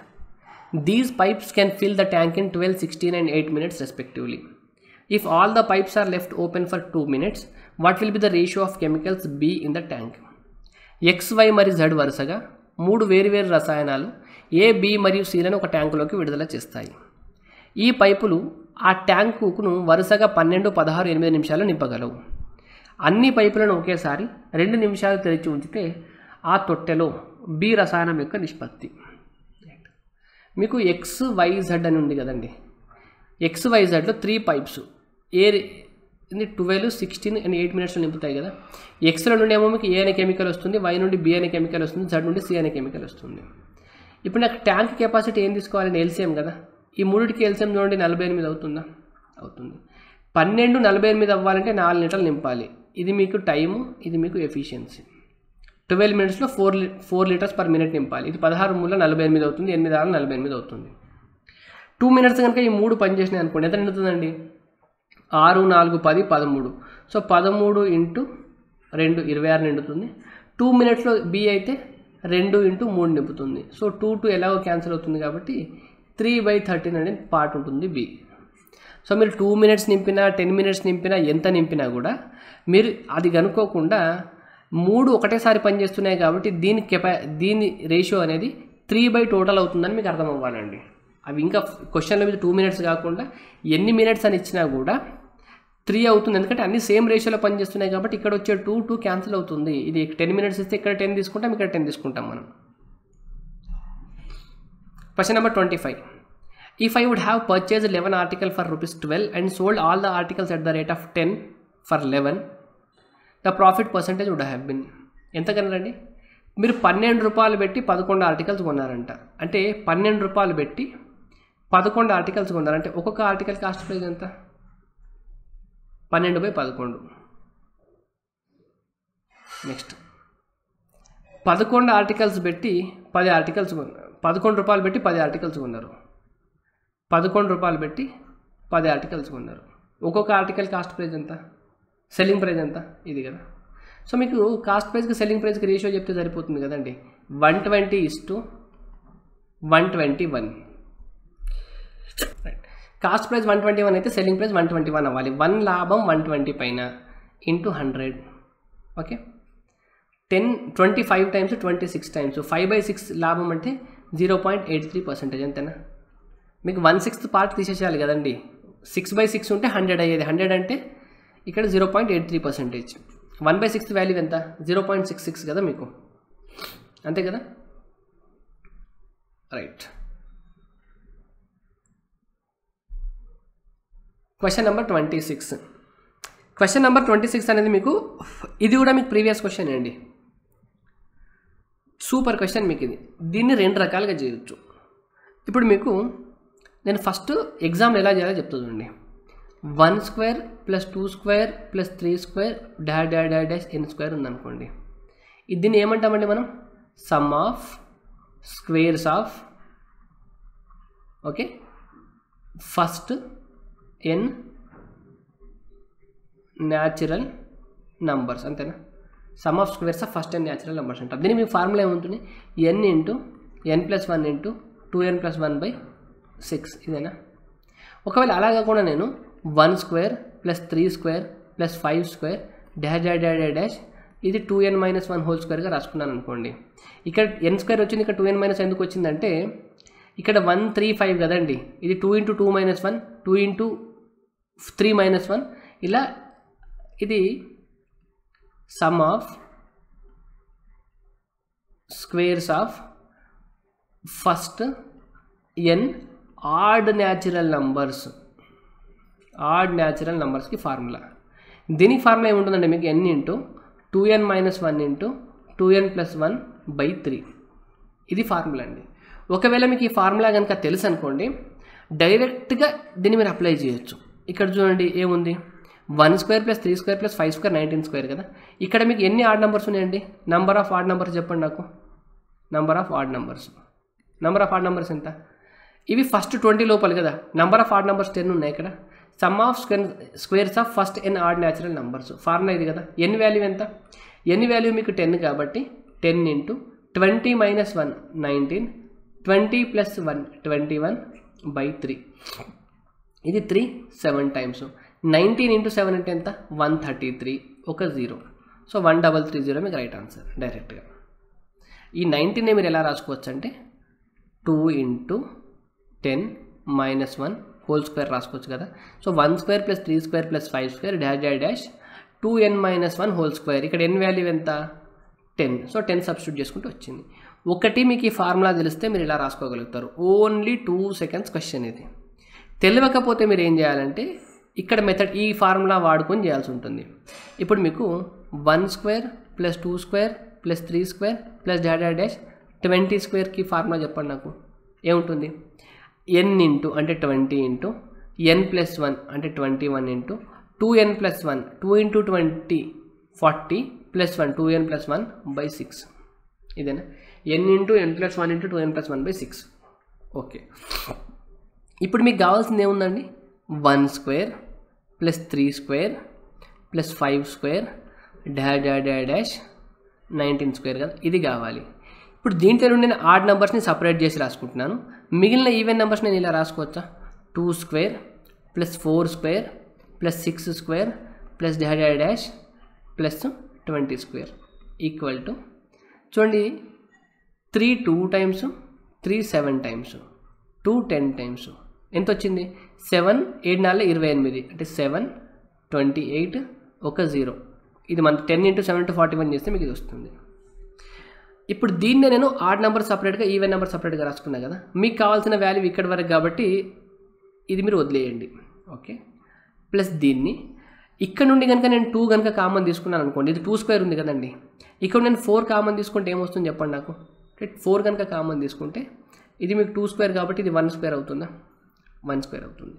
These pipes can fill the tank in 12, 16 and 8 minutes respectively. If all the pipes are left open for 2 minutes, what will be the ratio of chemicals B in the tank? X, Y మరియు Z వరుసగా 3 వేరువేరు రసాయనాలు A, B మరియు Cలను ఒక ట్యాంకులోకి విడుదల చేస్తాయి. ఈ పైపులు ఆ ట్యాంకును వరుసగా 12, 16, 8 నిమిషాలు నింపగలవు. అన్ని పైపులను ఒకేసారి 2 నిమిషాలు తెరిచి ఉంచితే ఆ తొట్టెలో బి రసాయనం యొక్క నిష్పత్తి. మీకు XYZ అని ఉంది కదండి. XYZలో 3 పైప్స్ ఏ 12, 16 and 8 మినిట్స్లో నింపుతాయి కదా. ఎక్స్లో నుండి ఏమో మీకు ఏ అనే కెమికల్ వస్తుంది, వై నుండి బి అనే కెమికల్ వస్తుంది, జెడ్ నుండి సి అనే కెమికల్ వస్తుంది. ఇప్పుడు నాకు ట్యాంక్ కెపాసిటీ ఏం తీసుకోవాలండి? ఎల్సిఎం కదా. ఈ మూడిటికి ఎల్సిఎం చూడండి 48 అవుతుందా? అవుతుంది. 12 48 అవ్వాలంటే 4 లీటర్లు నింపాలి. ఇది మీకు టైము, ఇది మీకు ఎఫిషియన్సీ. 12 మినిట్స్లో 4 లీటర్స్ పర్ మినిట్ నింపాలి. ఇది 16 మూల 48 అవుతుంది, 8 6 48 అవుతుంది. 2 మినిట్స్ కనుక ఈ 3 పని చేసినాయి అనుకోండి, ఎంత నిండుతుందండి? 6, 4, 10, 13. సో 13 ఇంటూ 2 26 నిండుతుంది. 2 మినిట్స్లో బి అయితే 2 ఇంటూ 3 నింపుతుంది. సో 2 ఎలాగో క్యాన్సిల్ అవుతుంది కాబట్టి 3/13 అనేది పార్ట్ ఉంటుంది బి. సో మీరు 2 మినిట్స్ నింపినా 10 మినిట్స్ నింపినా ఎంత నింపినా కూడా మీరు అది కనుక్కోకుండా 3 ఒకటేసారి పనిచేస్తున్నాయి కాబట్టి దీని రేషియో అనేది 3/టోటల్ అవుతుందని మీకు అర్థం అవ్వాలండి. అవి ఇంకా క్వశ్చన్ల మీద 2 మినిట్స్ కాకుండా ఎన్ని మినిట్స్ అని ఇచ్చినా కూడా 3 అవుతుంది. ఎందుకంటే అన్ని సేమ్ రేషియోలో పనిచేస్తున్నాయి కాబట్టి ఇక్కడ వచ్చే 2 క్యాన్సిల్ అవుతుంది. ఇది 10 మినిట్స్ ఇస్తే ఇక్కడ 10 తీసుకుంటాం, ఇక్కడ 10 తీసుకుంటాం మనం. Question number 25. If I would have purchased 11 articles for ₹12 and sold all the articles at the rate of 10 for 11, the profit percentage would have been ఎంత కన్నారండి? మీరు 12 రూపాయలు పెట్టి 11 ఆర్టికల్స్ కొన్నారంట. అంటే 12 రూపాయలు పెట్టి 11 ఆర్టికల్స్ కొన్నారంటే ఒక్కొక్క ఆర్టికల్ కాస్ట్ ప్రైస్ ఎంత? 12/11. నెక్స్ట్ 11 ఆర్టికల్స్ పెట్టి 10 ఆర్టికల్స్ కొన్నారు. 11 రూపాయలు పెట్టి 10 ఆర్టికల్స్ కొన్నారు. 11 రూపాయలు పెట్టి 10 ఆర్టికల్స్ కొన్నారు. ఒక్కొక్క ఆర్టికల్ కాస్ట్ ప్రైస్ ఎంత? సెల్లింగ్ ప్రైస్ ఎంత? ఇది కదా. సో మీకు కాస్ట్ ప్రైస్కి సెల్లింగ్ ప్రైస్కి రేషియో చెప్తే సరిపోతుంది కదండి. 120:121. కాస్ట్ ప్రైస్ 121 అయితే సెల్లింగ్ ప్రైస్ 121 అవ్వాలి. 1 లాభం 120 పైన ఇంటూ 100. ఓకే, 25 టైమ్స్ 26 టైమ్స్ 5/6 లాభం అంటే 0.83% అంతేనా? మీకు 1/6 పార్ట్ తీసేసేయాలి కదండి. 6/6 ఉంటే 100 అయ్యేది. 100 అంటే ఇక్కడ 0.83%. 1/6 వాల్యూ ఎంత? 0.66 కదా మీకు, అంతే కదా. Right. Question number 26. Question number 26 అనేది మీకు ఇది కూడా మీకు ప్రీవియస్ క్వశ్చన్ అండి. సూపర్ క్వశ్చన్ మీకు ఇది. దీన్ని 2 రకాలుగా చేయొచ్చు. ఇప్పుడు మీకు నేను ఫస్ట్ ఎగ్జామ్లో ఎలా చేయాలో చెప్తా చూడండి. 1² + 2² + 3² (n² ఉందనుకోండి. దీన్ని ఏమంటామండి మనం? Sum of squares of okay first n natural numbers అంతేనా. Sum of squares of first n natural numbers అంటారు. దీనికి మీ ఫార్ములా ఏముంటుంది, n into n+1 into 2n+1/6 ఇదేనా. ఒకవేళ అలా కాకుండా నేను 1 square plus 3 square plus 5 square dash dash dash dash ఇది 2n-1 హోల్ స్క్వేర్గా రాసుకున్నాను అనుకోండి. ఇక్కడ n స్క్వేర్ వచ్చింది, ఇక్కడ 2n- ఎందుకు వచ్చిందంటే ఇక్కడ 1 3 5 కదండి. ఇది 2 × 2 - 1 2 × 3 - 1 ఇలా ఇది sum of squares of first n odd natural నంబర్స్కి ఫార్ములా. దీనికి ఫార్ములా ఏముంటుందంటే మీకు n into 2n-1 into 2n+1/3 ఇది ఫార్ములా అండి. ఒకవేళ మీకు ఈ ఫార్ములా కనుక తెలుసు అనుకోండి, డైరెక్ట్గా దీన్ని మీరు అప్లై చేయొచ్చు. ఇక్కడ చూడండి ఏముంది, 1 square plus 3 square plus 5 square 19 square కదా. ఇక్కడ మీకు ఎన్ని ఆడ్ నెంబర్స్ ఉన్నాయండి, నంబర్ ఆఫ్ ఆడ్ నెంబర్స్ చెప్పండి నాకు. నంబర్ ఆఫ్ ఆడ్ నెంబర్స్ ఎంత, ఇవి ఫస్ట్ 20 లోపల కదా. నంబర్ ఆఫ్ ఆడ్ నెంబర్స్ 10 ఉన్నాయి ఇక్కడ. Some of squares of first n odd natural numbers formula ఇది కదా. n వాల్యూ ఎంత, n వాల్యూ మీకు 10 కాబట్టి 10 ఇంటూ 20 - 1 19 20 + 1 21/3 ఇది 3 7 టైమ్స్ 19 × 7 అంటే ఎంత 133 ఒక 0. సో 1330 మీకు రైట్ ఆన్సర్ డైరెక్ట్గా. ఈ 19ని మీరు ఎలా రాసుకోవచ్చు అంటే 2 × 10 - 1 హోల్ స్క్వేర్ రాసుకోవచ్చు కదా. So 1 square plus 3 square plus 5 square dash dash dash 2n-1 whole square. ఇక్కడ n వాల్యూ ఎంత 10. సో 10 సబ్స్టిట్యూట్ చేసుకుంటూ వచ్చింది. ఒకటి మీకు ఈ ఫార్ములా తెలిస్తే మీరు ఇలా రాసుకోగలుగుతారు. ఓన్లీ 2 సెకండ్స్ క్వశ్చన్ ఇది. తెలియకపోతే మీరు ఏం చేయాలంటే ఇక్కడ మెథడ్ ఈ ఫార్ములా వాడుకొని చేయాల్సి ఉంటుంది. ఇప్పుడు మీకు 1 square plus 2 square plus 3 square plus dash dash dash 20 స్క్వేర్కి ఫార్ములా చెప్పండి నాకు. ఏముంటుంది, n ఇంటూ అంటే 20 ఇంటూ n+1 అంటే 21 ఇంటూ 2n+1 2 × 20 40 + 1 2n+1/6 ఇదేనా. n into n+1 into 2n+1/6 okay. ఇప్పుడు మీకు కావాల్సింది ఏముందండి, 1 square plus 3 square plus 5 square dash dash dash dash 19 square కదా, ఇది కావాలి. ఇప్పుడు దీంట్లో నుండి నేను ఆడ్ నెంబర్స్ని సపరేట్ చేసి రాసుకుంటున్నాను. మిగిలిన ఈవెన్ నెంబర్స్ నేను ఇలా రాసుకోవచ్చా, 2 square plus 4 square plus 6 square plus dash dash dash plus 20 square equal to చూడండి 3 2 టైమ్స్ 3 7 టైమ్స్ 2 10 టైమ్స్ ఎంత వచ్చింది, 7 7 4 28 అంటే 7 28 ఒక 0. ఇది మన 10 × 7 = 41 చేస్తే మీకు ఇది వస్తుంది. ఇప్పుడు దీన్నే నేను ఆడ్ నెంబర్ సపరేట్గా ఈవెన్ నెంబర్ సపరేట్గా రాసుకున్నా కదా. మీకు కావాల్సిన వాల్యూ ఇక్కడి వరకు కాబట్టి ఇది మీరు వదిలేయండి ఓకే. ప్లస్ దీన్ని ఇక్కడ నుండి కనుక నేను 2 కనుక కామన్ తీసుకున్నాను అనుకోండి, ఇది 2 స్క్వేర్ ఉంది కదండి. ఇక్కడ నేను 4 కామన్ తీసుకుంటే ఏమొస్తుంది చెప్పండి నాకు. 4 కనుక కామన్ తీసుకుంటే ఇది మీకు 2 స్క్వేర్ కాబట్టి ఇది 1 స్క్వేర్ అవుతుందా, 1 స్క్వేర్ అవుతుంది.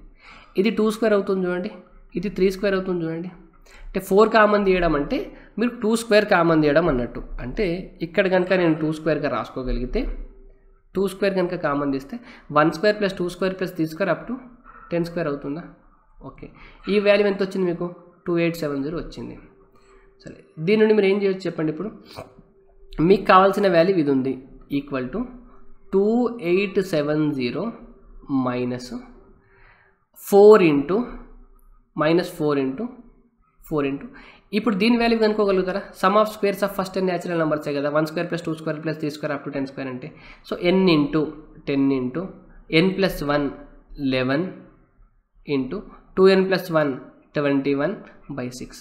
ఇది 2 స్క్వేర్ అవుతుంది చూడండి, ఇది 3 స్క్వేర్ అవుతుంది చూడండి. అంటే 4 కామన్ తీయడం అంటే మీరు 2 స్క్వేర్ కామన్ తీయడం అన్నట్టు. అంటే ఇక్కడ కనుక నేను 2 స్క్వేర్గా రాసుకోగలిగితే 2 స్క్వేర్ కనుక కామన్ తీస్తే 1 square plus 2 square plus 3 square up to 10 square అవుతుందా ఓకే. ఈ వాల్యూ ఎంత వచ్చింది మీకు 2870 వచ్చింది. సరే దీని నుండి మీరు ఏం చేయొచ్చు చెప్పండి. ఇప్పుడు మీకు కావాల్సిన వాల్యూ ఇది ఉంది, ఈక్వల్ టు 2870 మైనస్ 4 ఇంటూ ఇప్పుడు దీని వాల్యూ కనుక్కోగలుగుతారా. Sum of squares of first natural నెంబర్సే కదా. 1 square plus 2 square plus 3 square up to 10 square అంటే so n into 10 into n+1 11 into 2n+1 21/6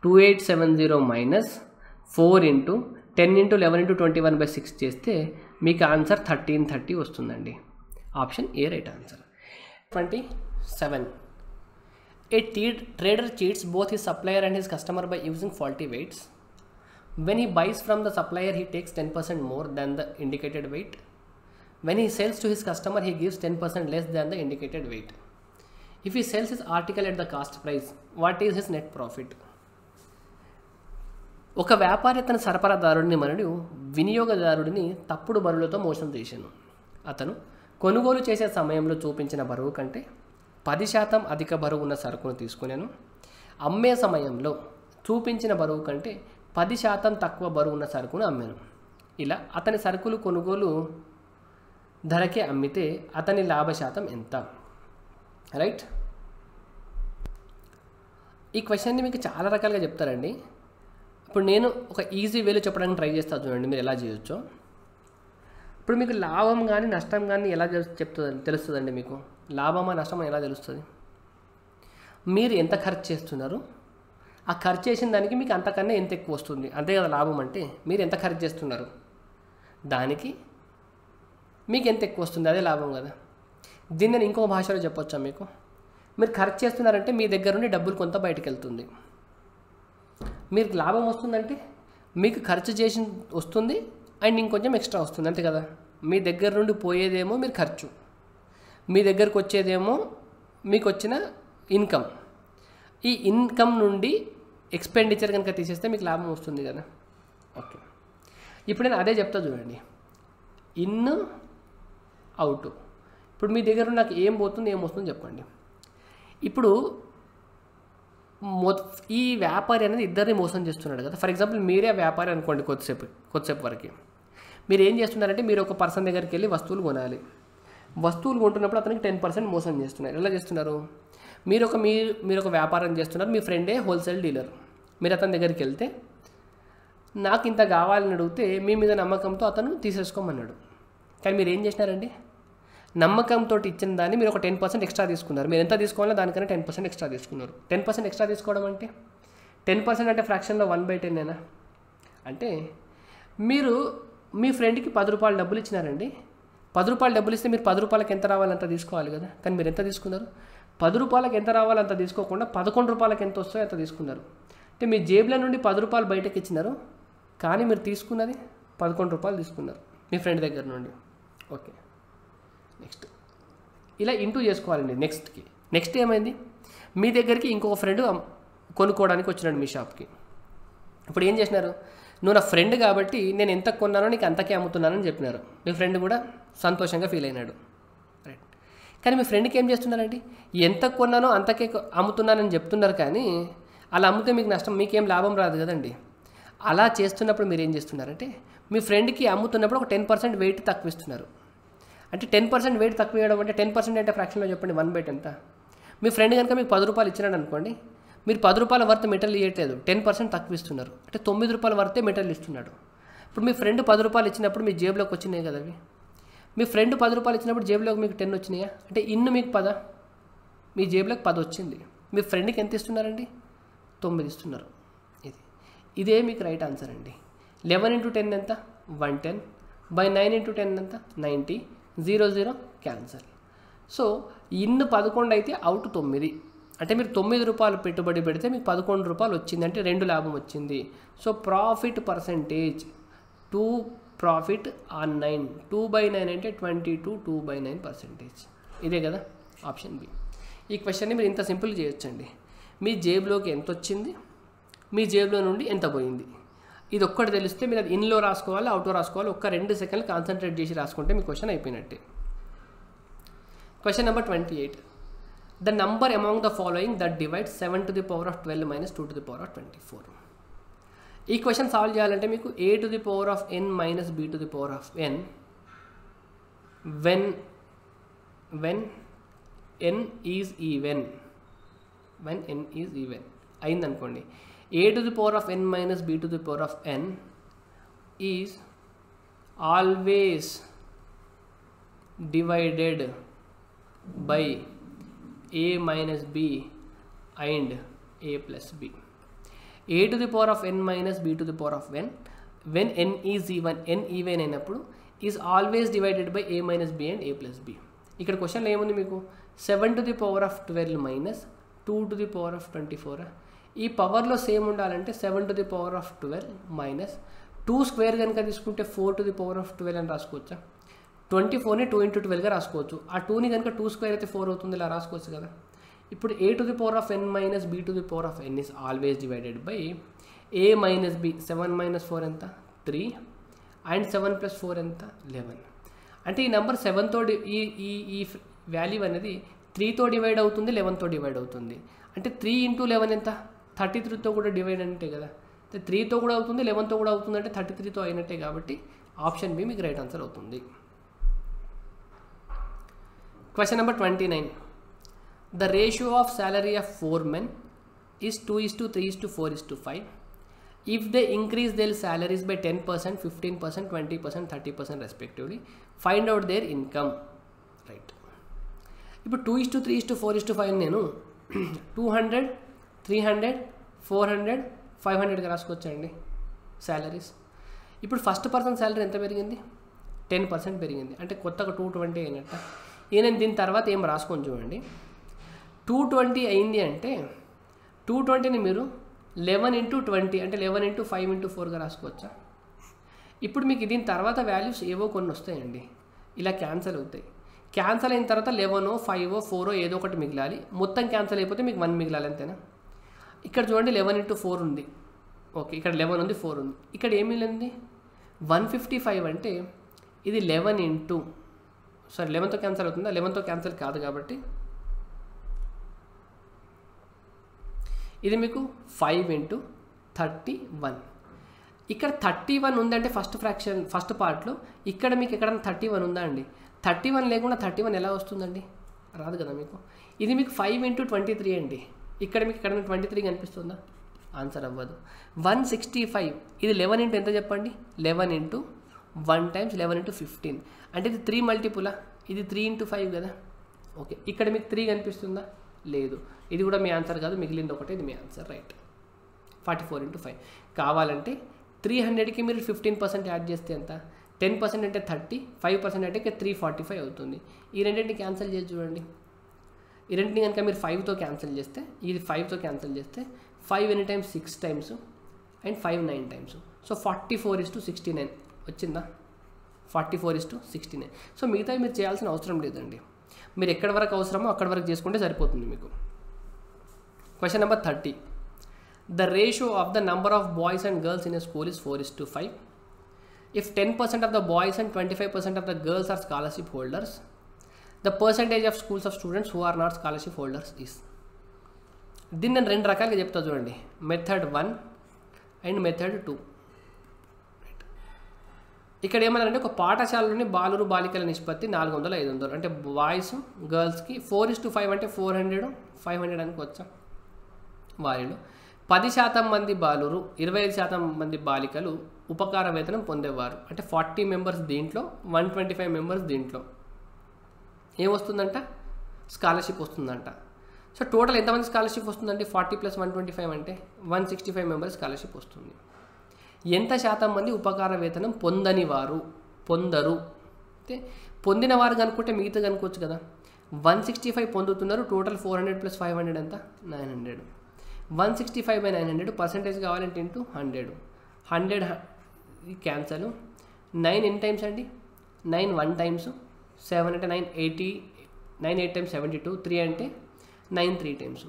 2870 minus 4 into 10 into 11 into 21/6 చేస్తే మీకు ఆన్సర్ 1330 వస్తుందండి. Option A right answer. 27 A trader cheats both his supplier and his customer by using faulty weights. When he buys from the supplier, he takes 10% more than the indicated weight. When he sells to his customer, he gives 10% less than the indicated weight. If he sells his article at the cost price, what is his net profit? ఒక వ్యాపారి తన సరఫరాదారుడిని మరియు వినియోగదారుడిని తప్పుడు బరువులతో మోసం చేశాను. అతను కొనుగోలు చేసే సమయంలో చూపించిన బరువు కంటే 10% అధిక బరువు ఉన్న సరుకును తీసుకున్నాను. అమ్మే సమయంలో చూపించిన బరువు కంటే 10% తక్కువ బరువు ఉన్న సరుకును అమ్మాను. ఇలా అతని సరుకులు కొనుగోలు ధరకే అమ్మితే అతని లాభ శాతం ఎంత? రైట్. ఈ క్వశ్చన్ని మీకు చాలా రకాలుగా చెప్తారండి. ఇప్పుడు నేను ఒక ఈజీ వేలో చెప్పడానికి ట్రై చేస్తాను, చూడండి మీరు ఎలా చేయొచ్చో. ఇప్పుడు మీకు లాభం కానీ నష్టం కానీ ఎలా తెలుస్తుందండి? మీకు లాభమా నష్టమా ఎలా తెలుస్తుంది? మీరు ఎంత ఖర్చు చేస్తున్నారు, ఆ ఖర్చు చేసిన దానికి మీకు అంతకన్నా ఎంత ఎక్కువ వస్తుంది, అంతే కదా లాభం అంటే. మీరు ఎంత ఖర్చు చేస్తున్నారు దానికి మీకు ఎంత ఎక్కువ వస్తుంది, అదే లాభం కదా. దీన్ని నేను ఇంకో భాషలో చెప్పొచ్చా మీకు? మీరు ఖర్చు చేస్తున్నారంటే మీ దగ్గర నుండి డబ్బులు కొంత బయటకు వెళ్తుంది. మీకు లాభం వస్తుందంటే మీకు ఖర్చు చేసి వస్తుంది అండ్ ఇంకొంచెం ఎక్స్ట్రా వస్తుంది, అంతే కదా. మీ దగ్గర నుండి పోయేదేమో మీరు ఖర్చు, మీ దగ్గరకు వచ్చేదేమో మీకు వచ్చిన ఇన్కమ్. ఈ ఇన్కమ్ నుండి ఎక్స్పెండిచర్ కనుక తీసేస్తే మీకు లాభం వస్తుంది కదా. ఓకే, ఇప్పుడు నేను అదే చెప్తా చూడండి. In out. ఇప్పుడు మీ దగ్గర నాకు ఏం పోతుంది ఏం వస్తుంది చెప్పండి. ఇప్పుడు ఈ వ్యాపారి అనేది ఇద్దరిని మోసం చేస్తున్నాడు కదా. ఫర్ ఎగ్జాంపుల్ మీరే వ్యాపారి అనుకోండి. కొద్దిసేపు వరకు మీరు ఏం చేస్తున్నారంటే, మీరు ఒక పర్సన్ దగ్గరికి వెళ్ళి వస్తువులు కొనాలి. వస్తువులు కొంటున్నప్పుడు అతనికి 10% మోసం చేస్తున్నారు. ఎలా చేస్తున్నారు? మీరు ఒక వ్యాపారం చేస్తున్నారు, మీ ఫ్రెండే హోల్సేల్ డీలర్. మీరు అతని దగ్గరికి వెళ్తే నాకు ఇంత కావాలని అడిగితే మీ మీద నమ్మకంతో అతను తీసేసుకోమన్నాడు. కానీ మీరు ఏం చేసినారండి? నమ్మకంతో ఇచ్చిన దాన్ని మీరు ఒక 10% ఎక్స్ట్రా తీసుకున్నారు. మీరు ఎంత తీసుకోవాలో దానికన్నా 10% ఎక్స్ట్రా తీసుకున్నారు. 10% ఎక్స్ట్రా తీసుకోవడం అంటే 10% అంటే ఫ్రాక్షన్లో 1/10 అంటే మీరు మీ ఫ్రెండ్కి 10 రూపాయలు డబ్బులు ఇచ్చినారండి. 10 రూపాయలు డబ్బులు ఇస్తే మీరు 10 రూపాయలకి ఎంత రావాలంత తీసుకోవాలి కదా. కానీ మీరు ఎంత తీసుకున్నారు? 10 రూపాయలకి ఎంత రావాలంత తీసుకోకుండా 11 రూపాయలకి ఎంత వస్తాయో అంత తీసుకున్నారు. అంటే మీ జేబులో నుండి 10 రూపాయలు బయటకు ఇచ్చినారు, కానీ మీరు తీసుకున్నది 11 రూపాయలు తీసుకున్నారు మీ ఫ్రెండ్ దగ్గర నుండి. ఓకే, నెక్స్ట్ ఇలా ఇంటూ చేసుకోవాలండి. నెక్స్ట్ ఏమైంది? మీ దగ్గరికి ఇంకొక ఫ్రెండ్ కొనుక్కోవడానికి వచ్చినాడు మీ షాప్కి. ఇప్పుడు ఏం చేసినారు? నువ్వు నా ఫ్రెండ్ కాబట్టి నేను ఎంత కొన్నానో నీకు అంతకే అమ్ముతున్నానని చెప్పినారు. మీ ఫ్రెండ్ కూడా సంతోషంగా ఫీల్ అయినాడు. రైట్. కానీ మీ ఫ్రెండ్కి ఏం చేస్తున్నారండి? ఎంత కొన్నానో అంతకే అమ్ముతున్నానని చెప్తున్నారు, కానీ అలా అమ్మితే మీకు నష్టం, మీకేం లాభం రాదు కదండి. అలా చేస్తున్నప్పుడు మీరు ఏం చేస్తున్నారంటే, మీ ఫ్రెండ్కి అమ్ముతున్నప్పుడు ఒక 10% వెయిట్ తక్కువ ఇస్తున్నారు. అంటే 10% వెయిట్ తక్కువ ఇవ్వడం అంటే 10% అంటే ఫ్రాక్షన్లో చెప్పండి 1/10 ఎంత? మీ ఫ్రెండ్ కనుక మీకు 10 రూపాయలు ఇచ్చినాడు అనుకోండి, మీరు 10 రూపాయల వర్త్ మెటీరియల్ ఇవ్వట్లేదు, 10% తక్కువ ఇస్తున్నారు. అంటే 9 రూపాయల వర్తే మెటీరియల్ ఇస్తున్నాడు. ఇప్పుడు మీ ఫ్రెండ్ 10 రూపాయలు ఇచ్చినప్పుడు మీ జేబులోకి వచ్చినాయి కదా అవి. మీ ఫ్రెండ్ 10 రూపాయలు ఇచ్చినప్పుడు జేబులోకి మీకు 10 వచ్చినాయా? అంటే ఇన్ను మీకు 10, మీ జేబులోకి 10 వచ్చింది. మీ ఫ్రెండ్కి ఎంత ఇస్తున్నారండి? 9 ఇస్తున్నారు. ఇదే మీకు రైట్ ఆన్సర్ అండి. 11 × 10 ఎంత? 110. బై 9 × 10 ఎంత? 90. 0 క్యాన్సల్. సో ఇన్ను 11 అయితే అవుట్ 9. అంటే మీరు 9 రూపాయలు పెట్టుబడి పెడితే మీకు 11 రూపాయలు వచ్చింది, అంటే 2 లాభం వచ్చింది. So profit percentage 2 profit on 9. 2/9 అంటే 22, 2/9%. ఇదే కదా ఆప్షన్ బి. ఈ క్వశ్చన్ని మీరు ఇంత సింపుల్ చేయొచ్చండి. మీ జేబులోకి ఎంత వచ్చింది, మీ జేబులో నుండి ఎంత పోయింది, ఇది ఒక్కటి తెలిస్తే మీరు అది ఇన్లో రాసుకోవాలి, అవుట్లో రాసుకోవాలి. ఒక్క 2 సెకండ్లు కాన్సన్ట్రేట్ చేసి రాసుకుంటే మీ క్వశ్చన్ అయిపోయినట్టే. Question number 28. The number among the following that divides 7 to the power of 12 minus 2 to the power of 24. ఈ క్వశ్చన్ సాల్వ్ చేయాలంటే మీకు a to the power of n minus b to the power of n when n is even అయిందనుకోండి. a to the power of n minus b to the power of n is always divided by a minus b and a plus b. a to the power of n minus b to the power of n when n is even, n even అయినప్పుడు is always divided by a minus b and a plus b. ఇక్కడ క్వశ్చన్లో ఏముంది మీకు? 7 to the power of 12 minus 2 to the power of 24. ఈ పవర్లో same ఉండాలంటే 7 to the power of 12 minus 2 square కనుక తీసుకుంటే 4 to the power of 12 అని రాసుకోవచ్చా? 24ని 2 × 12గా రాసుకోవచ్చు. ఆ 2ని కనుక 2 స్క్వేర్ అయితే 4 అవుతుంది, ఇలా రాసుకోవచ్చు కదా. ఇప్పుడు a to the power of n minus b to the power of n is always divided by a minus b. 7 minus 4 ఎంత? 3 అండ్ 7 plus 4 ఎంత? 11. అంటే ఈ నెంబర్ 7తో ఈ వాల్యూ అనేది 3తో డివైడ్ అవుతుంది, 11తో డివైడ్ అవుతుంది. అంటే 3 × 11 ఎంత? 33తో కూడా డివైడ్ అంటే కదా, 3తో కూడా అవుతుంది, 11తో కూడా అవుతుంది అంటే 33తో అయినట్టే. కాబట్టి ఆప్షన్ బి మీకు రైట్ ఆన్సర్ అవుతుంది. Question number 29. The ratio of salary of 4 men is 2:3:4:5. If they increase their salaries by 10%, 15%, 20%, 30% respectively, find out their income. Right. ఇప్పుడు 2:3:4:5 నేను 200, 300, 400, 500గా రాసుకోవచ్చండి శాలరీస్. ఇప్పుడు ఫస్ట్ పర్సన్ శాలరీ ఎంత పెరిగింది? 10% పెరిగింది. అంటే కొత్తగా 220 అయినట్ట. నేను దీని తర్వాత ఏం రాసుకొని చూడండి. 220 అయింది అంటే 220ని మీరు 11 × 20 అంటే 11 × 5 × 4గా రాసుకోవచ్చా? ఇప్పుడు మీకు దీని తర్వాత వాల్యూస్ ఏవో కొన్ని వస్తాయండి, ఇలా క్యాన్సిల్ అవుతాయి. క్యాన్సిల్ అయిన తర్వాత 11, 5, 4 ఏదో ఒకటి మిగిలాలి. మొత్తం క్యాన్సిల్ అయిపోతే మీకు 1 మిగిలాలి, అంతేనా? ఇక్కడ చూడండి 11 × 4 ఉంది. ఓకే, ఇక్కడ 11 ఉంది, 4 ఉంది. ఇక్కడ ఏమి మిగిలింది? 155 అంటే ఇది 11తో క్యాన్సిల్ అవుతుందా? 11తో క్యాన్సిల్ కాదు కాబట్టి ఇది మీకు 5 × 31. ఇక్కడ 31 ఉందంటే ఫస్ట్ పార్ట్లో ఇక్కడ మీకు ఎక్కడన్నా 31 ఉందా అండి? 31 లేకుండా 31 ఎలా వస్తుందండి? రాదు కదా మీకు. ఇది మీకు 5 × 23 అండి. ఇక్కడ మీకు ఎక్కడన్నా 23 కనిపిస్తుందా? ఆన్సర్ అవ్వదు. 165 ఇది 11 × ఎంత చెప్పండి? 11 × 1 × 11 × 15 అంటే ఇది 3 మల్టిపులా? ఇది 3 × 5 కదా. ఓకే, ఇక్కడ మీకు 3 కనిపిస్తుందా? లేదు. ఇది కూడా మీ ఆన్సర్ కాదు, మిగిలింది ఒకటే, ఇది మీ ఆన్సర్. రైట్. 44 × 5 కావాలంటే 300కి మీరు 15% యాడ్ చేస్తే ఎంత? 10% అంటే 30, 5% అంటే 345 అవుతుంది. ఈ రెండింటిని క్యాన్సిల్ చేసి చూడండి. ఈ రెండింటిని కనుక మీరు 5తో క్యాన్సిల్ చేస్తే, ఇది 5తో క్యాన్సిల్ చేస్తే 5 ఎన్ని times? 6 times and 5 9 times. So 44:69 వచ్చిందా? 44:69. సో మిగతా మీరు చేయాల్సిన అవసరం లేదండి. మీరు ఎక్కడి వరకు అవసరమో అక్కడి వరకు చేసుకుంటే సరిపోతుంది మీకు. Question number 30. The ratio of the number of boys and girls in a school is 4:5. If 10% of the boys and 25% of the girls are scholarship holders, the percentage of schools of students who are not scholarship holders is. దీన్ని నేను 2 రకాలుగా చెప్తా చూడండి. Method 1 and method 2. ఇక్కడ ఏమన్నారంటే ఒక పాఠశాలలోని బాలురు బాలికల నిష్పత్తి 400, 500 అంటే బాయ్స్ గర్ల్స్కి 4:5 అంటే 400, 500 అనుకోవచ్చా? వారిలో 10% మంది బాలురు, 25% మంది బాలికలు ఉపకార వేతనం పొందేవారు. అంటే 40 మెంబర్స్ దీంట్లో, 125 మెంబర్స్ దీంట్లో. ఏమొస్తుందంట? స్కాలర్షిప్ వస్తుందంట. సో టోటల్ ఎంతమంది స్కాలర్షిప్ వస్తుందంటే 40 + 125 అంటే 165 మెంబర్స్ స్కాలర్షిప్ వస్తుంది. ఎంత శాతం మంది ఉపకార వేతనం పొందరు అంటే పొందిన వారు కనుక్కుంటే మిగతా కనుక్కోవచ్చు కదా. 165 పొందుతున్నారు, టోటల్ 400 + 500 ఎంత? 900. 165/900 పర్సెంటేజ్ కావాలంటే ఇంటూ 100. 100 క్యాన్సల్. 9 ఎన్ని టైమ్స్ అండి? 9 1 టైమ్స్, 7 అంటే 9 80, 9 8 టైమ్స్ 72, 3 అంటే 9 3 టైమ్స్.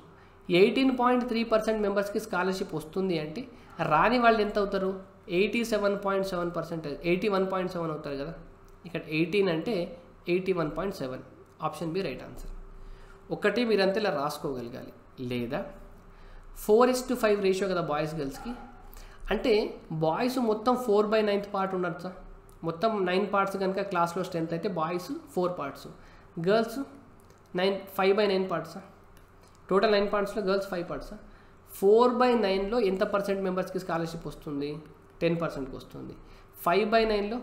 18.3% మెంబర్స్కి స్కాలర్షిప్ వస్తుంది అంటే రాని వాళ్ళు ఎంత అవుతారు? 87.7%, 81.7 అవుతారు కదా. ఇక్కడ 18 అంటే 81.7. Option B right answer. ఒకటి మీరంతా ఇలా రాసుకోగలగాలి. లేదా 4:5 రేషియో కదా బాయ్స్ గర్ల్స్కి. అంటే బాయ్స్ మొత్తం 4/9 పార్ట్ ఉండొచ్చా? మొత్తం 9 పార్ట్స్ కనుక క్లాస్లో స్ట్రెంత్ అయితే బాయ్స్ 4 పార్ట్స్, గర్ల్స్ 5/9 పార్ట్సా? టోటల్ 9 పార్ట్స్లో గర్ల్స్ 5 పార్ట్సా? 4/9లో ఎంత పర్సెంట్ మెంబర్స్కి స్కాలర్షిప్ వస్తుంది? 10%కి వస్తుంది. 5/9లో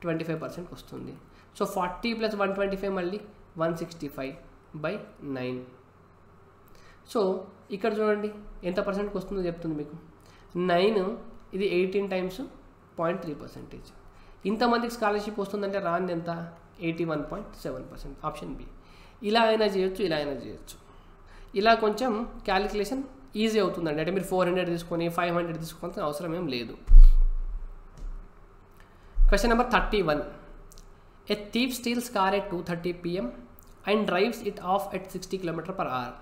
25%కి వస్తుంది. సో 40 + 125 మళ్ళీ 165/9. సో ఇక్కడ చూడండి ఎంత పర్సెంట్కి వస్తుందో చెప్తుంది మీకు. 9 ఇది 18 టైమ్స్ 0.3%. ఇంతమందికి స్కాలర్షిప్ వస్తుందంటే రాంది ఎంత? 81.7%. Option B. ఇలా అయినా చేయొచ్చు, ఇలా అయినా చేయొచ్చు. ఇలా కొంచెం క్యాలిక్యులేషన్ ఈజీ అవుతుందండి. అంటే మీరు 400 తీసుకొని 500 తీసుకోవాల్సిన అవసరం ఏం లేదు. Question number 31. A thief steals car at 2:30 PM and drives it off at 60 km/h.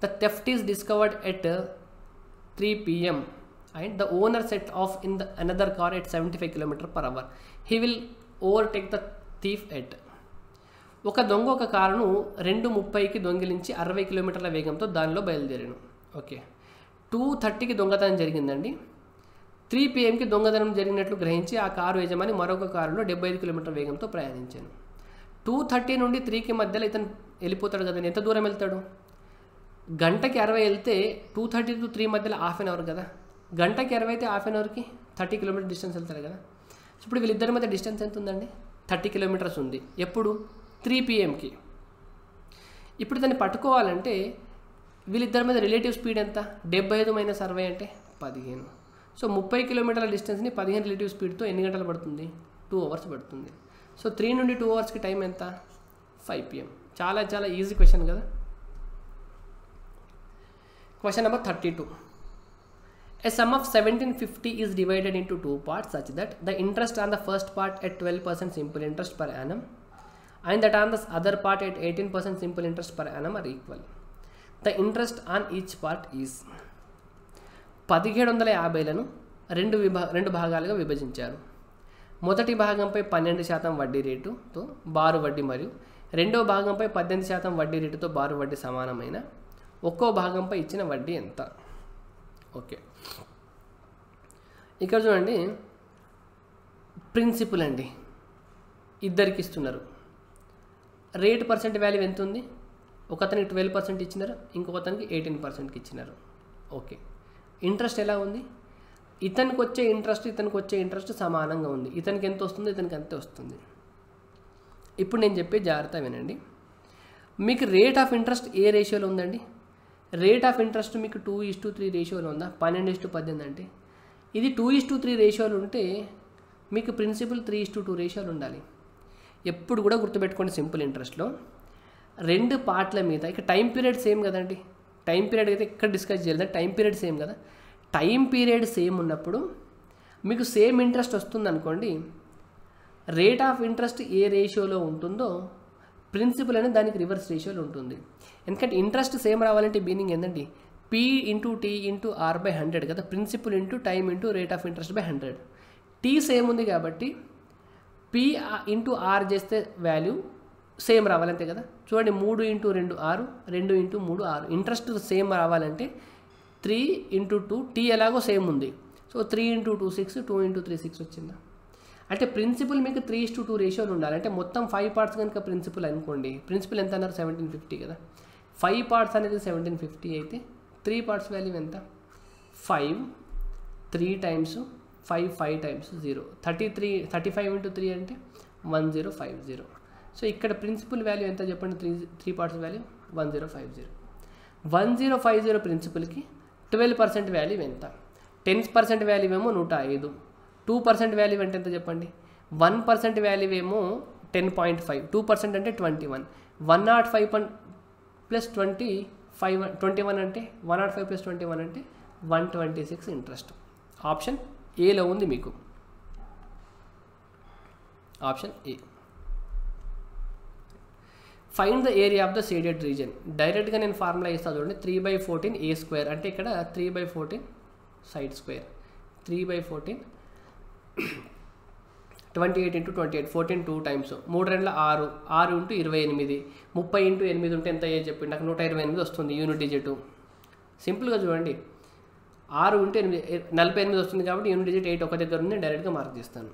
The theft is discovered at 3 PM and the owner set off in another car at 75 km/h. He will overtake the thief at. ఒక దొంగ ఒక కారును 2:30కి దొంగిలించి 60 కిలోమీటర్ల వేగంతో దానిలో బయలుదేరాను. Okay, 2:30కి దొంగతనం జరిగిందండి. 3 PM దొంగతనం జరిగినట్లు గ్రహించి ఆ కారు యజమాని మరొక కారులో 75 కిలోమీటర్ల వేగంతో ప్రయాణించాను. 2:30 నుండి 3కి మధ్యలో ఇతను వెళ్ళిపోతాడు కదండి. ఎంత దూరం వెళ్తాడు? గంటకి 60 వెళ్తే 2:30 to 3 మధ్యలో హాఫ్ అన్ అవర్ కదా. గంటకి 60 అయితే హాఫ్ అన్ అవర్కి 30 కిలోమీటర్ డిస్టెన్స్ వెళ్తాడు కదా. ఇప్పుడు వీళ్ళిద్దరి మధ్య డిస్టెన్స్ ఎంత ఉందండి? 30 కిలోమీటర్స్ ఉంది. ఎప్పుడు? 3 PM. ఇప్పుడు దాన్ని పట్టుకోవాలంటే వీళ్ళిద్దరి మీద రిలేటివ్ స్పీడ్ ఎంత? 75 - 60 అంటే 15. సో 30 కిలోమీటర్ల డిస్టెన్స్ని 15 రిలేటివ్ స్పీడ్తో ఎన్ని గంటలు పడుతుంది? 2 అవర్స్ పడుతుంది. సో 3 నుండి 2 అవర్స్కి టైం ఎంత? 5 PM. చాలా చాలా ఈజీ క్వశ్చన్ కదా. Question number 32. A sum of 1750 is divided into 2 parts such that the interest on the first part at 12% simple interest per annum and that on the other part at 18% simple interest per annum are equal. The interest on each part is 1750లను రెండు భాగాలుగా విభజించారు. మొదటి భాగంపై 12% వడ్డీ రేటుతో బారు వడ్డీ మరియు రెండవ భాగంపై 18% వడ్డీ రేటుతో బారు వడ్డీ సమానమైన ఒక్కో భాగంపై ఇచ్చిన వడ్డీ ఎంత? ఓకే, ఇక్కడ చూడండి, ప్రిన్సిపల్ అండి, ఇద్దరికి ఇస్తున్నారు. రేట్ పర్సెంట్ వాల్యూ ఎంత ఉంది? ఒకతనికి 12% ఇచ్చినారు, ఇంకొకతనికి 18%కి ఇచ్చినారు. ఓకే, ఇంట్రెస్ట్ ఎలా ఉంది? ఇతనికి వచ్చే ఇంట్రెస్ట్ సమానంగా ఉంది. ఇతనికి ఎంత వస్తుంది, ఇతనికి ఎంత వస్తుంది. ఇప్పుడు నేను చెప్పే జాగ్రత్త వినండి. మీకు రేట్ ఆఫ్ ఇంట్రెస్ట్ ఏ రేషియోలో ఉందండి? రేట్ ఆఫ్ ఇంట్రెస్ట్ మీకు 2:3 రేషియోలో ఉందా? 12:18 అంటే ఇది 2:3 రేషియోలు ఉంటే మీకు ప్రిన్సిపల్ 3:2 రేషియోలు ఉండాలి. ఎప్పుడు కూడా గుర్తుపెట్టుకోండి, సింపుల్ ఇంట్రెస్ట్లో 2 పార్ట్ల మీద ఇక టైం పీరియడ్ సేమ్ కదండి. టైం పీరియడ్ అయితే ఇక్కడ డిస్కస్ చేయాలి. టైం పీరియడ్ సేమ్ కదా. టైం పీరియడ్ సేమ్ ఉన్నప్పుడు మీకు సేమ్ ఇంట్రెస్ట్ వస్తుంది అనుకోండి. రేట్ ఆఫ్ ఇంట్రెస్ట్ ఏ రేషియోలో ఉంటుందో ప్రిన్సిపల్ అనేది దానికి రివర్స్ రేషియోలో ఉంటుంది. ఎందుకంటే ఇంట్రెస్ట్ సేమ్ రావాలంటే మీనింగ్ ఏంటండి? P × T × R/100 కదా. Principal into time into rate of interest by 100. T same ఉంది కాబట్టి P × R చేస్తే వాల్యూ సేమ్ రావాలి, అంతే కదా. చూడండి, 3 × 2 6, 2 × 3 6. ఇంట్రెస్ట్ సేమ్ రావాలంటే 3 × 2 T ఎలాగో సేమ్ ఉంది. సో 3 × 2 6, 2 × 3 6 వచ్చిందా? అంటే ప్రిన్సిపల్ మీకు 3:2 రేషియోలు ఉండాలి. అంటే మొత్తం 5 పార్ట్స్ కనుక ప్రిన్సిపల్ అనుకోండి. ప్రిన్సిపల్ ఎంత అన్నారు? 1750 కదా. 5 పార్ట్స్ అనేది 1750 అయితే 3 పార్ట్స్ వాల్యూ ఎంత? 5, 3 టైమ్స్ 5, 5 టైమ్స్ 0, 35 × 3 అంటే 1050. సో ఇక్కడ ప్రిన్సిపల్ వాల్యూ ఎంత చెప్పండి? 3 పార్ట్స్ వాల్యూ 1050. 1050 ప్రిన్సిపల్కి 12% వాల్యూ ఎంత? 10% వాల్యూ ఏమో 105. 2% వాల్యూ అంటే ఎంత చెప్పండి? 1% వాల్యూ ఏమో 10.5. 2% అంటే 21. 105 ప్లస్ 21 అంటే 105 ప్లస్ 21 అంటే 126 ఇంట్రెస్ట్. ఆప్షన్ ఏలో ఉంది మీకు. Option A. Find the area of the shaded reason. డైరెక్ట్గా నేను ఫార్ములా ఇస్తాను చూడండి. 3/14 A² అంటే ఇక్కడ 3/14 సైడ్ స్క్వేర్. 3/14 28 × 28 14 2 టైమ్స్ 3 2 6 6 × 28 30 × 8 ఉంటే ఎంత అయ్యే చెప్పండి? నాకు 128 వస్తుంది యూనిట్ డిజిట్. సింపుల్గా చూడండి, 6 ఉంటే 48 వస్తుంది కాబట్టి యూనిట్ డిజిట్ 8 ఒక దగ్గర ఉంది. డైరెక్ట్గా మార్క్ చేస్తాను.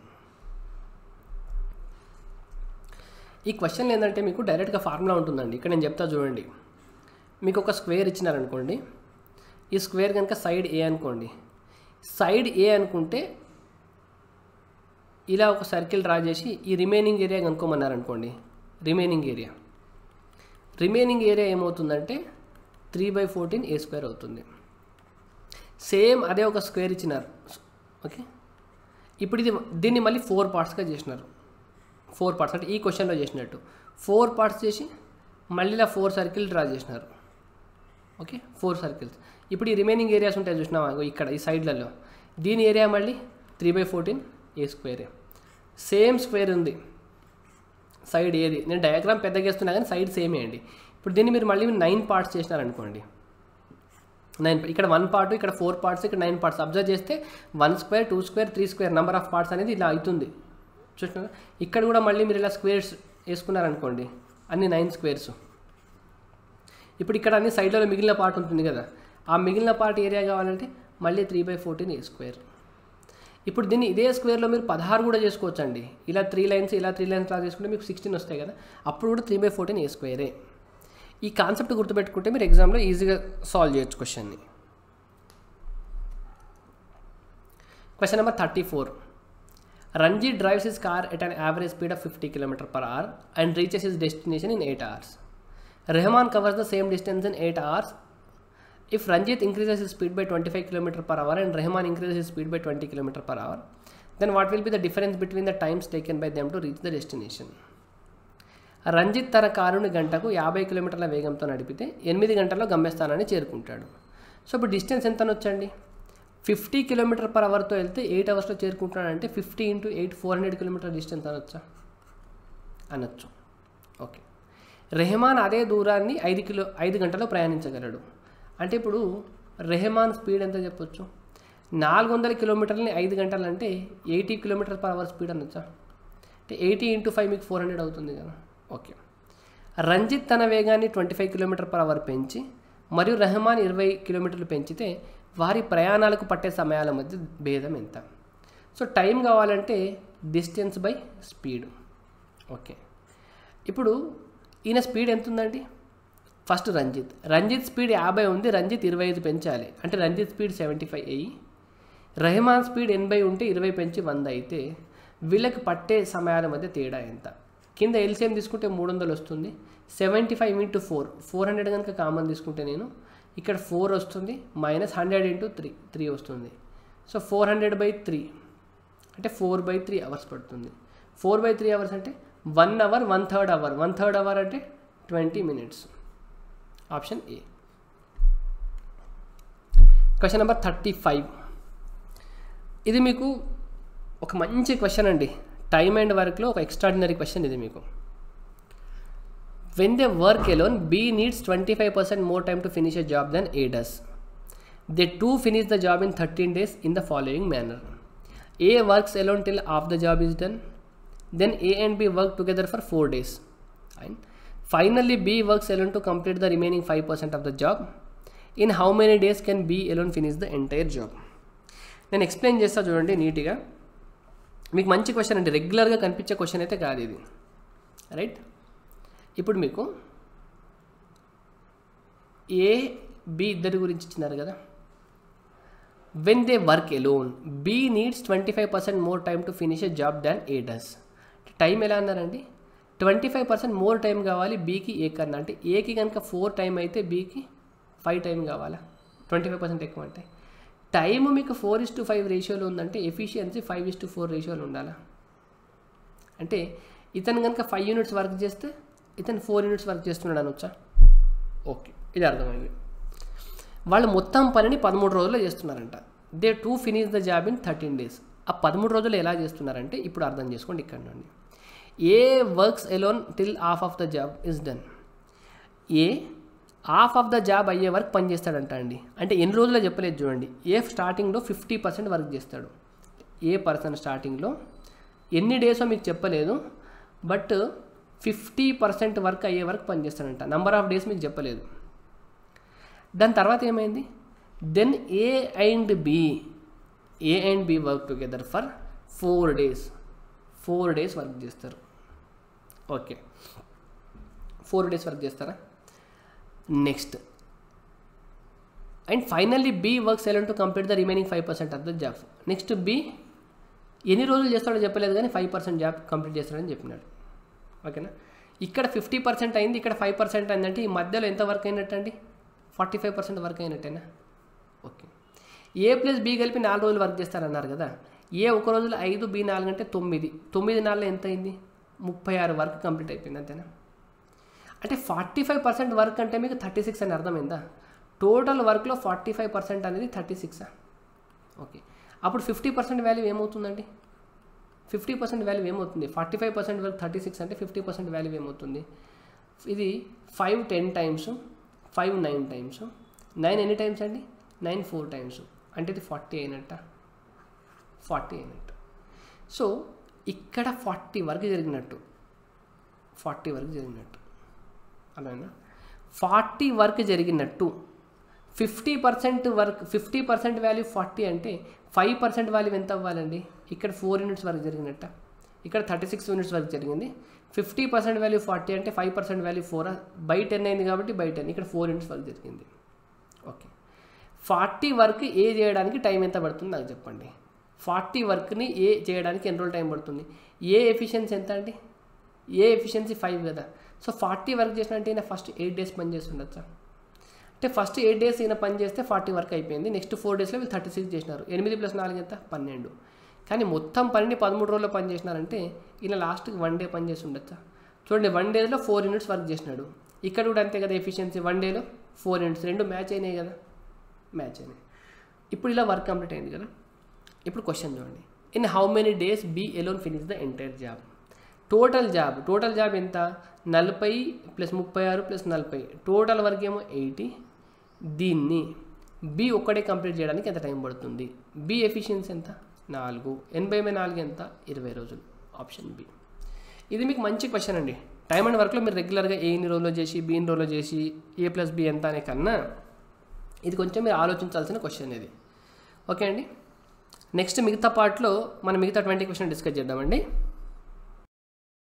ఈ క్వశ్చన్ ఏంటంటే మీకు డైరెక్ట్గా ఫార్ములా ఉంటుందండి. ఇక్కడ నేను చెప్తా చూడండి. మీకు ఒక స్క్వేర్ ఇచ్చినారనుకోండి. ఈ స్క్వేర్ కనుక సైడ్ ఏ అనుకోండి. సైడ్ ఏ అనుకుంటే ఇలా ఒక సర్కిల్ డ్రా చేసి ఈ రిమైనింగ్ ఏరియా కనుక్కోమన్నారనుకోండి. రిమైనింగ్ ఏరియా ఏమవుతుందంటే 3/14 A² అవుతుంది. సేమ్ అదే ఒక స్క్వేర్ ఇచ్చినారు. ఓకే, ఇప్పుడు దీన్ని మళ్ళీ 4 పార్ట్స్గా చేసినారు. 4 పార్ట్స్ అంటే ఈ క్వశ్చన్లో చేసినట్టు 4 పార్ట్స్ చేసి మళ్ళీ ఇలా 4 సర్కిల్ డ్రా చేసినారు. Okay, 4 circles. ఇప్పుడు ఈ రిమైనింగ్ ఏరియాస్ ఉంటాయి చూసినావా ఇక్కడ ఈ సైడ్లలో. దీని ఏరియా మళ్ళీ 3/14 A². సేమ్ స్క్వేర్ ఉంది సైడ్ ఏది. నేను డయాగ్రామ్ పెద్దగా వేస్తున్నా కానీ సైడ్ సేమే అండి. ఇప్పుడు దీన్ని మీరు మళ్ళీ 9 పార్ట్స్ చేసినారనుకోండి. 9 ఇక్కడ 1 పార్ట్, ఇక్కడ 4 పార్ట్స్, ఇక్కడ 9 పార్ట్స్. అబ్జర్వ్ చేస్తే 1² 2² 3² నెంబర్ ఆఫ్ పార్ట్స్ అనేది ఇలా అవుతుంది చూసినా. ఇక్కడ కూడా మళ్ళీ మీరు ఇలా స్క్వేర్స్ వేసుకున్నారనుకోండి, అన్ని 9 స్క్వేర్స్. ఇప్పుడు ఇక్కడ అన్ని సైడ్లలో మిగిలిన పార్ట్ ఉంటుంది కదా, ఆ మిగిలిన పార్ట్ ఏరియా కావాలంటే మళ్ళీ 3/14 A². ఇప్పుడు దీన్ని ఇదే స్క్వేర్లో మీరు 16 కూడా చేసుకోవచ్చు అండి. ఇలా 3 లైన్స్ డ్రా చేసుకుంటే మీకు 16 వస్తాయి కదా, అప్పుడు కూడా 3/14 A². ఈ కాన్సెప్ట్ గుర్తుపెట్టుకుంటే మీరు ఎగ్జామ్లో ఈజీగా సాల్వ్ చేయొచ్చు క్వశ్చన్ని. Question number 34. Ranjit drives his car at an average speed of 50 km/h and reaches his destination in 8 hours. Rahman covers the same distance in 8 hours. If Ranjit increases his speed by 25 km/h and Rahman increases his speed by 20 km/h, then what will be the difference between the times taken by them to reach the destination? Ranjit తన కారుని గంటకు 50 కిలోమీటర్ల వేగంతో నడిపితే 8 గంటల్లో గమ్యస్థానాన్ని చేరుకుంటాడు. So ఇప్పుడు distance ఎంత అనొచ్చండి? 50 km/hతో వెళ్తే 8 అవర్స్లో చేరుకుంటాడంటే 50 × 8 400 కిలోమీటర్ డిస్టెన్స్ అనొచ్చా? అనొచ్చు. ఓకే. రెహమాన్ అదే దూరాన్ని 5 గంటల్లో ప్రయాణించగలడు. అంటే ఇప్పుడు రెహమాన్ స్పీడ్ ఎంత చెప్పొచ్చు? 400 కిలోమీటర్లని 5 గంటలు అంటే 80 km/h స్పీడ్ అనొచ్చా? అంటే 80 × 5 మీకు 400 అవుతుంది కదా. ఓకే. రంజిత్ తన వేగాన్ని 25 km/h పెంచి మరియు రెహమాన్ 20 కిలోమీటర్లు పెంచితే వారి ప్రయాణాలకు పట్టే సమయాల మధ్య భేదం ఎంత? సో టైం కావాలంటే డిస్టెన్స్ బై స్పీడ్. ఓకే. ఇప్పుడు ఈయన స్పీడ్ ఎంత ఉందండి? ఫస్ట్ రంజిత్ స్పీడ్ 50 ఉంది, రంజిత్ 25 పెంచాలి. అంటే రంజిత్ స్పీడ్ 75 అయ్యి రెహమాన్ స్పీడ్ 80 ఉంటే 20 పెంచి 100 అయితే వీళ్ళకి పట్టే సమయాల మధ్య తేడా ఎంత? కింద ఎల్సిఎం తీసుకుంటే 300 వస్తుంది. 75 × 4 400 కనుక కామన్ తీసుకుంటే నేను ఇక్కడ 4 వస్తుంది, -100 × 3 వస్తుంది. సో 400/3 అంటే 4/3 అవర్స్ పడుతుంది. 4/3 అవర్స్ అంటే 1 అవర్ 1/3 అవర్. 1/3 అవర్ అంటే 20 minutes. Option A. Question number 35. ఇది మీకు ఒక మంచి క్వశ్చన్ అండి. టైమ్ అండ్ వర్క్లో ఒక ఎక్స్ట్రాడినరీ క్వశ్చన్ ఇది మీకు. When they work alone, B needs 25% more time to finish a job than A does. They too finish the job in 13 days in the following manner. A works alone till half the job is done. Then A and B work together for 4 days. And finally, B works alone to complete the remaining 5% of the job. In how many days can B alone finish the entire job? నేను explain చేస్తా చూడండి నీట్గా. మీకు మంచి question అండి, రెగ్యులర్గా కనిపించే question అయితే కాదు ఇది. రైట్. ఇప్పుడు మీకు ఏ బి ఇద్దరి గురించి ఇచ్చినారు కదా. When they work alone, B needs 25% more time to finish a job than A does. Time ఎలా అన్నారండి? 25% మోర్ టైం కావాలి బీకి ఏ కన్నా. అంటే ఏకి కనుక 4 టైం అయితే బీకి 5 టైం కావాలా? 25% ఎక్కువ అంటే టైం మీకు 4:5 రేషియోలో ఉందంటే ఎఫిషియన్సీ 5:4 రేషియోలో ఉండాలా? అంటే ఇతను కనుక 5 యూనిట్స్ వర్క్ చేస్తే ఇతను 4 యూనిట్స్ వర్క్ చేస్తున్నాడు అనొచ్చా? ఓకే, ఇది అర్థమైంది. వాళ్ళు మొత్తం పనిని 13 రోజుల్లో చేస్తున్నారంట. They two finish the job in 13 days. ఆ 13 రోజులు ఎలా చేస్తున్నారంటే ఇప్పుడు అర్థం చేసుకోండి. ఇక్కడ నుండి A works alone till half of the job is done. A half of the job అయ్యే వరకు పని చేస్తాడంట అండి. అంటే ఎన్ని రోజుల్లో చెప్పలేదు చూడండి. ఏ స్టార్టింగ్లో 50% వర్క్ చేస్తాడు. ఏ పర్సన్ స్టార్టింగ్లో ఎన్ని డేసో మీకు చెప్పలేదు, బట్ 50% వర్క్ అయ్యే వరకు పని చేస్తాడంట. నెంబర్ ఆఫ్ డేస్ మీకు చెప్పలేదు. దాని తర్వాత ఏమైంది? Then A and B work together for 4 days. 4 days work చేస్తారు. ఓకే, 4 days వర్క్ చేస్తారా? Next and finally B works alone to complete the remaining 5% of the job. Next B ఎన్ని రోజులు చేస్తాడో చెప్పలేదు కానీ 5% జాబ్ కంప్లీట్ చేస్తాడని చెప్పినాడు. ఓకేనా? ఇక్కడ 50% అయింది, ఇక్కడ 5% అయిందంటే ఈ మధ్యలో ఎంత వర్క్ అయినట్టండి? 45% వర్క్ అయినట్టేనా? ఓకే. ఏ ప్లస్ బి కలిపి 4 రోజులు వర్క్ చేస్తారన్నారు కదా. ఏ ఒక రోజులో 5, బి 4 అంటే 9. 9 4 ఎంత అయింది? 36 వర్క్ కంప్లీట్ అయిపోయింది, అంతేనా? అంటే 45% వర్క్ అంటే మీకు 36 అని అర్థమైందా? టోటల్ వర్క్లో 45% అనేది 36. ఓకే, అప్పుడు 50% వాల్యూ ఏమవుతుందండి? 50% వాల్యూ ఏమవుతుంది? 45% వర్క్ 36 అంటే 50% వాల్యూ ఏమవుతుంది? ఇది 5 10 times, 5 9 times, 9 ఎన్ని టైమ్స్ అండి? 9 4 times. అంటే ఇది 40 అయినట్ట. 40 అయినట్టు. సో ఇక్కడ 40 వరకు జరిగినట్టు. 40 వరకు జరిగినట్టు. అలానా? 40 వర్క్ జరిగినట్టు 50% వర్క్ 50% వాల్యూ 40 అంటే 5% వాల్యూ ఎంత అవ్వాలండి? ఇక్కడ 4 యూనిట్స్ వరకు జరిగినట్ట, ఇక్కడ 36 యూనిట్స్ వరకు జరిగింది. 50% వాల్యూ 40 అంటే 5% వాల్యూ 4 బై 10 అయింది కాబట్టి బై 10, ఇక్కడ 4 యూనిట్స్ వరకు జరిగింది. ఓకే, 40 వర్క్ ఏ చేయడానికి టైం ఎంత పడుతుంది నాకు చెప్పండి. 40 వర్క్ని ఏ చేయడానికి ఎన్ని రోజులు టైం పడుతుంది? ఏ ఎఫిషియన్సీ ఎంత అండి? ఏ ఎఫిషియన్సీ 5 కదా. సో 40 వర్క్ చేసినట్టు ఈయన ఫస్ట్ 8 days పని చేసి ఉండొచ్చా? అంటే ఫస్ట్ 8 days ఈయన పని చేస్తే 40 వర్క్ అయిపోయింది. నెక్స్ట్ 4 daysలో వీళ్ళు 36 చేసినారు. 8 + 4 ఎంత? 12. కానీ మొత్తం పనిని 13 రోజుల్లో పని చేసినారంటే ఈయన లాస్ట్కి 1 day పని చేసి ఉండొచ్చా? చూడండి, 1 dayలో 4 యూనిట్స్ వర్క్ చేసినాడు. ఇక్కడ కూడా అంతే కదా ఎఫిషియన్సీ, 1 dayలో 4 యూనిట్స్, రెండు మ్యాచ్ అయినాయి కదా, మ్యాచ్ అయినాయి. ఇప్పుడు ఇలా వర్క్ కంప్లీట్ అయింది కదా. ఇప్పుడు క్వశ్చన్ చూడండి, in how many days B alone finish the entire job? Total job ఎంత? 40 + 36 + 40, టోటల్ వర్క్ ఏమో 80. దీన్ని బి ఒక్కడే కంప్లీట్ చేయడానికి ఎంత టైం పడుతుంది? బి ఎఫిషియన్సీ ఎంత? 4. 80/4 ఎంత? 20 రోజులు. Option B. ఇది మీకు మంచి క్వశ్చన్ అండి. టైమ్ అండ్ వర్క్లో మీరు రెగ్యులర్గా ఏ ఇన్ని రోజుల్లో చేసి బి ఇన్ని రోజుల్లో చేసి A + B ఎంత అనే కన్నా ఇది కొంచెం మీరు ఆలోచించాల్సిన క్వశ్చన్ ఇది. ఓకే అండి, నెక్స్ట్ మిగతా పార్ట్లో మనం మిగతా 20 క్వశ్చన్ డిస్కస్ చేద్దామండి.